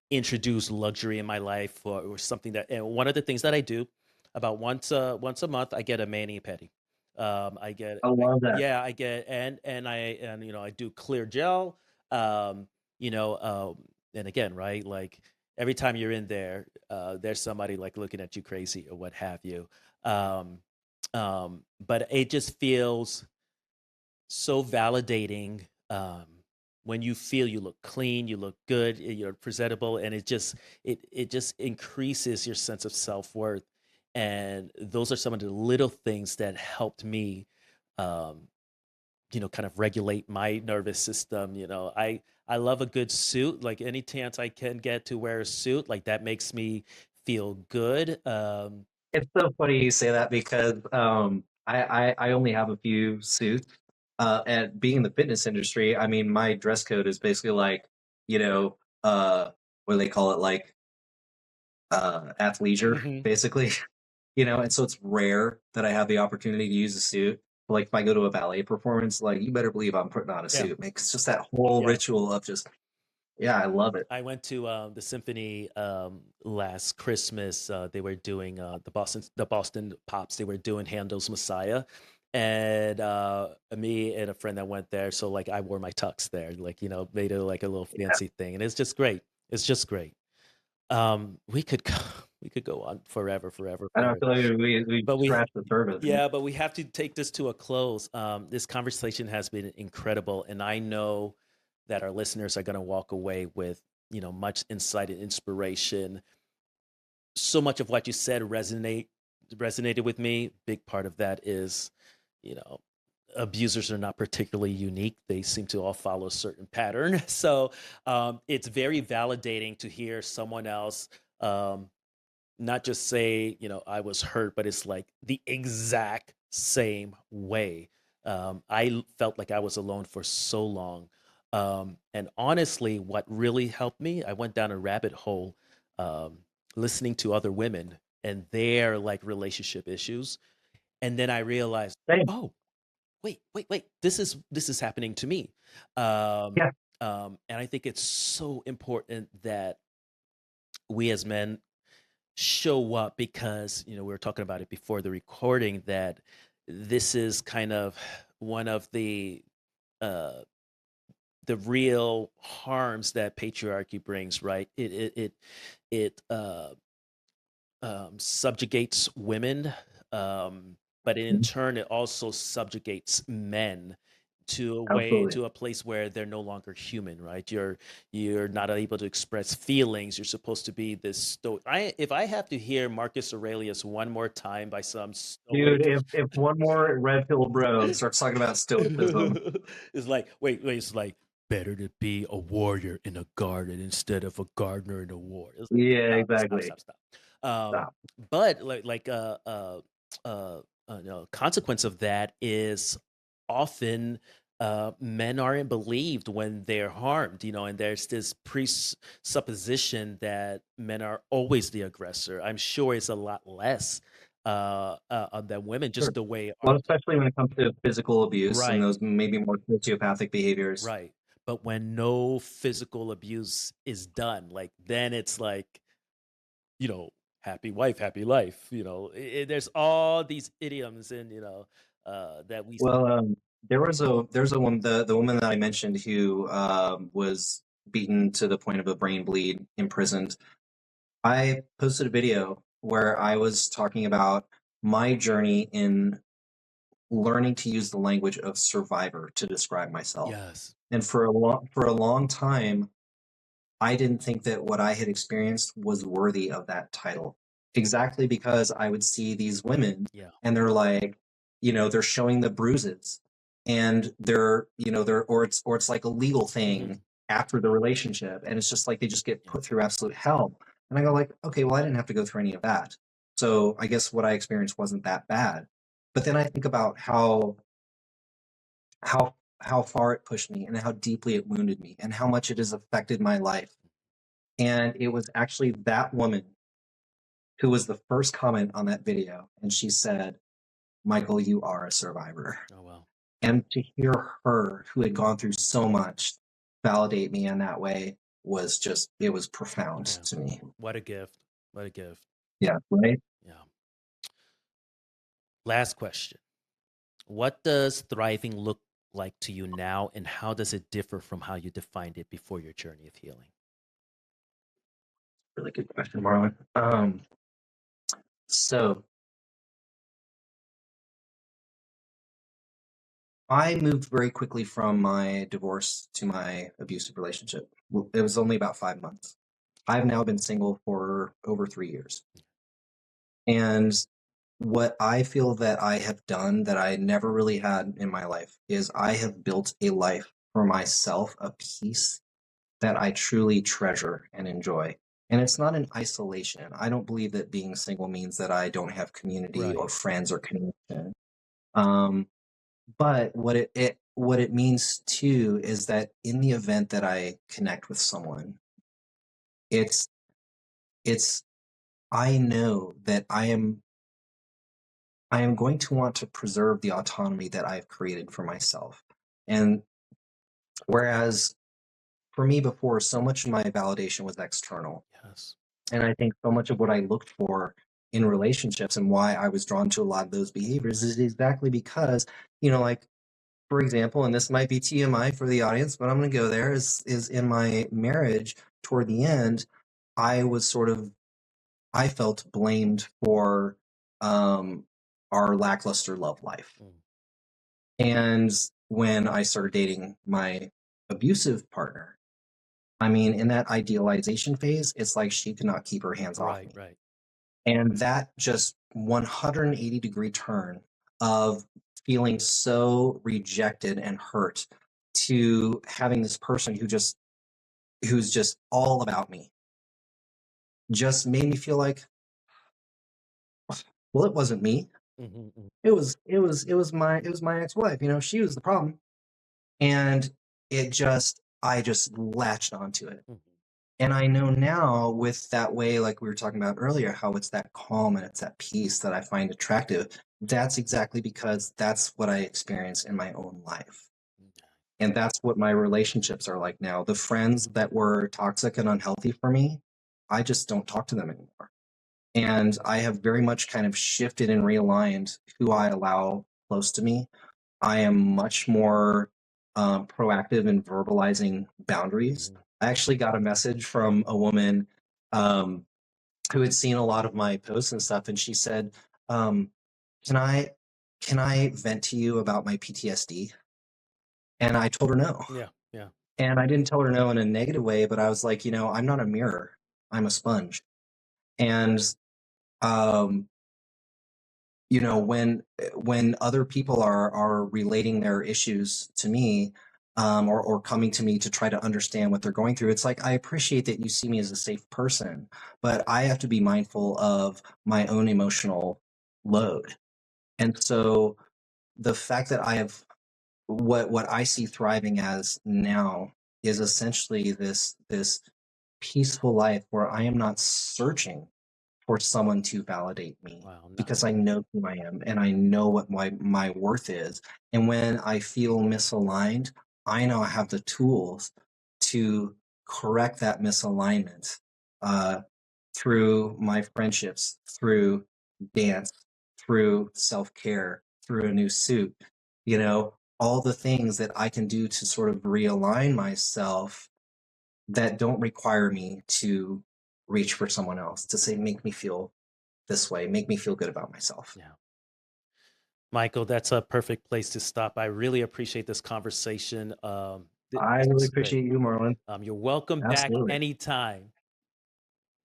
introduce luxury in my life, or something that. And one of the things that I do about once a month, I get a mani pedi. I love that. Yeah, I get and I do clear gel. Um, you know, and again, right, like every time you're in there, there's somebody like looking at you crazy or what have you. Um, but it just feels so validating, when you feel you look clean, you look good, you're presentable, and it just increases your sense of self-worth. And those are some of the little things that helped me, um, kind of regulate my nervous system. I love a good suit. Like any chance I can get to wear a suit, like that makes me feel good. It's so funny you say that because I only have a few suits. And being in the fitness industry, I mean, my dress code is basically like, you know, what do they call it? Like athleisure, Mhm. basically. And so it's rare that I have the opportunity to use a suit. Like if I go to a ballet performance, like you better believe I'm putting on a Yeah, suit. It's just that whole yeah. ritual of just, yeah, I love it. I went to the symphony last Christmas. They were doing the Boston Pops. They were doing Handel's Messiah, and me and a friend that went there. So like I wore my tux there, like made it like a little Yeah. fancy thing, and it's just great. It's just great. We could go, we could go on forever, forever, I don't forever. feel like we But we scratched the surface. Yeah, but we have to take this to a close. This conversation has been incredible, and I know that our listeners are going to walk away with much insight and inspiration. So much of what you said resonated with me. Big part of that is, you know, abusers are not particularly unique. They seem to all follow a certain pattern. So it's very validating to hear someone else um, not just say, I was hurt, but it's like the exact same way. Felt like I was alone for so long. And honestly, what really helped me, I went down a rabbit hole um, listening to other women and their like relationship issues. And then I realized, Same. oh, wait, this is happening to me. Um, Yeah. and I think it's so important that we as men show up because we were talking about it before the recording that this is kind of one of uh the real harms that patriarchy brings, right? It subjugates women, but in Mhm. turn it also subjugates men Absolutely. to a place where they're no longer human, right? You're not able to express feelings. You're supposed to be this stoic. If I have to hear Marcus Aurelius one more time by some Dude, stoic, if one more red pill bro starts talking about stoicism, it's like wait, it's like better to be a warrior in a garden instead of a gardener in a war. It's like yeah, exactly. stop. Um, Stop. but consequence of that is often men aren't believed when they're harmed, and there's this presupposition that men are always the aggressor. I'm sure it's a lot less than women, Sure. just the way Well, our especially when it comes to physical abuse and right, those maybe more sociopathic behaviors. right. But when no physical abuse is done, like then it's like, you know, happy wife, happy life. There's all these idioms and that we Well, there's a woman, the woman that I mentioned who was beaten to the point of a brain bleed, imprisoned. I posted a video where I was talking about my journey in learning to use the language of survivor to describe myself. yes, And for a long time, I didn't think that what I had experienced was worthy of that title. Exactly because I would see these women yeah, and they're like, they're showing the bruises and or it's like a legal hmm thing after the relationship. And it's just like they just get yeah, put through absolute hell. And I go like, okay, well, I didn't have to go through any of that. So I guess what I experienced wasn't that bad. But then I think about how far it pushed me and how deeply it wounded me and how much it has affected my life. And it was actually that woman who was the first comment on that video. And she said, Michael, you are a survivor. oh well, And to hear her, who had gone through so much, validate me in that way was just, it was profound yeah. to me. What a gift! What a gift! Yeah. Right. Yeah. Last question: what does thriving look like to you now, and how does it differ from how you defined it before your journey of healing? Really good question, Marlon. So I moved very quickly from my divorce to my abusive relationship. It was only about 5 months. I've now been single for over 3 years. And what I feel that I have done that I never really had in my life is I have built a life for myself, a peace that I truly treasure and enjoy. And it's not in isolation. I don't believe that being single means that I don't have community or Right. friends or connection. Um, but what it means too is that in the event that I connect with someone, it's it's I know that I am going to want to preserve the autonomy that I've created for myself. And whereas for me before, so much of my validation was external. Yes. And I think so much of what I looked for in relationships and why I was drawn to a lot of those behaviors is exactly because, like, for example, and this might be TMI for the audience, but I'm going to go there, is in my marriage toward the end, I was sort of, I felt blamed for um, our lackluster love life. Mm. And when I started dating my abusive partner, I mean, in that idealization phase, it's like she could not keep her hands off Right. me. Right. And that just 180-degree turn of feeling so rejected and hurt to having this person who's just all about me just made me feel like, well, it wasn't me. Mm-hmm. It was my ex-wife. She was the problem. And I just latched onto it. Hmm. And I know now with that way, like we were talking about earlier, how it's that calm and it's that peace that I find attractive. That's exactly because that's what I experience in my own life. And that's what my relationships are like now. The friends that were toxic and unhealthy for me, I just don't talk to them anymore. And I have very much kind of shifted and realigned who I allow close to me. I am much more proactive in verbalizing boundaries. Hmm. I actually got a message from a woman um, who had seen a lot of my posts and stuff, and she said, um, "Can I vent to you about my PTSD?" And I told her no. Yeah, yeah. And I didn't tell her no in a negative way, but I was like, I'm not a mirror. I'm a sponge. And um, when other people are relating their issues to me, or coming to me to try to understand what they're going through, it's like, I appreciate that you see me as a safe person, but I have to be mindful of my own emotional load. And so the fact that I have what I see thriving as now is essentially this peaceful life where I am not searching for someone to validate me, Wow, because nice. I know who I am and I know what my worth is. And when I feel misaligned, I know I have the tools to correct that misalignment, uh, through my friendships, through dance, through self care, through a new suit, all the things that I can do to sort of realign myself that don't require me to reach for someone else to say, make me feel this way, make me feel good about myself. Yeah. Michael, that's a perfect place to stop. I really appreciate this conversation. I This really was great. appreciate you, Marlon. You're welcome back Absolutely. anytime.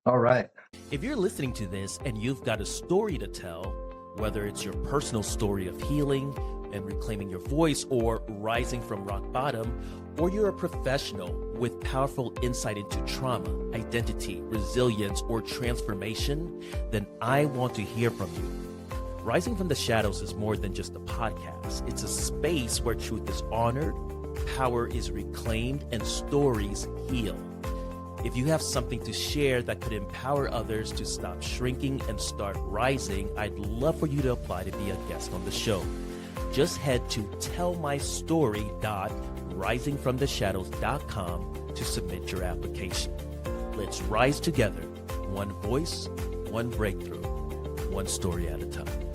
All right. If you're listening to this and you've got a story to tell, whether it's your personal story of healing and reclaiming your voice or rising from rock bottom, or you're a professional with powerful insight into trauma, identity, resilience, or transformation, then I want to hear from you. Rising from the Shadows is more than just a podcast. It's a space where truth is honored, power is reclaimed, and stories heal. If you have something to share that could empower others to stop shrinking and start rising, I'd love for you to apply to be a guest on the show. Just head to tellmystory.risingfromtheshadows.com to submit your application. Let's rise together, one voice, one breakthrough, one story at a time.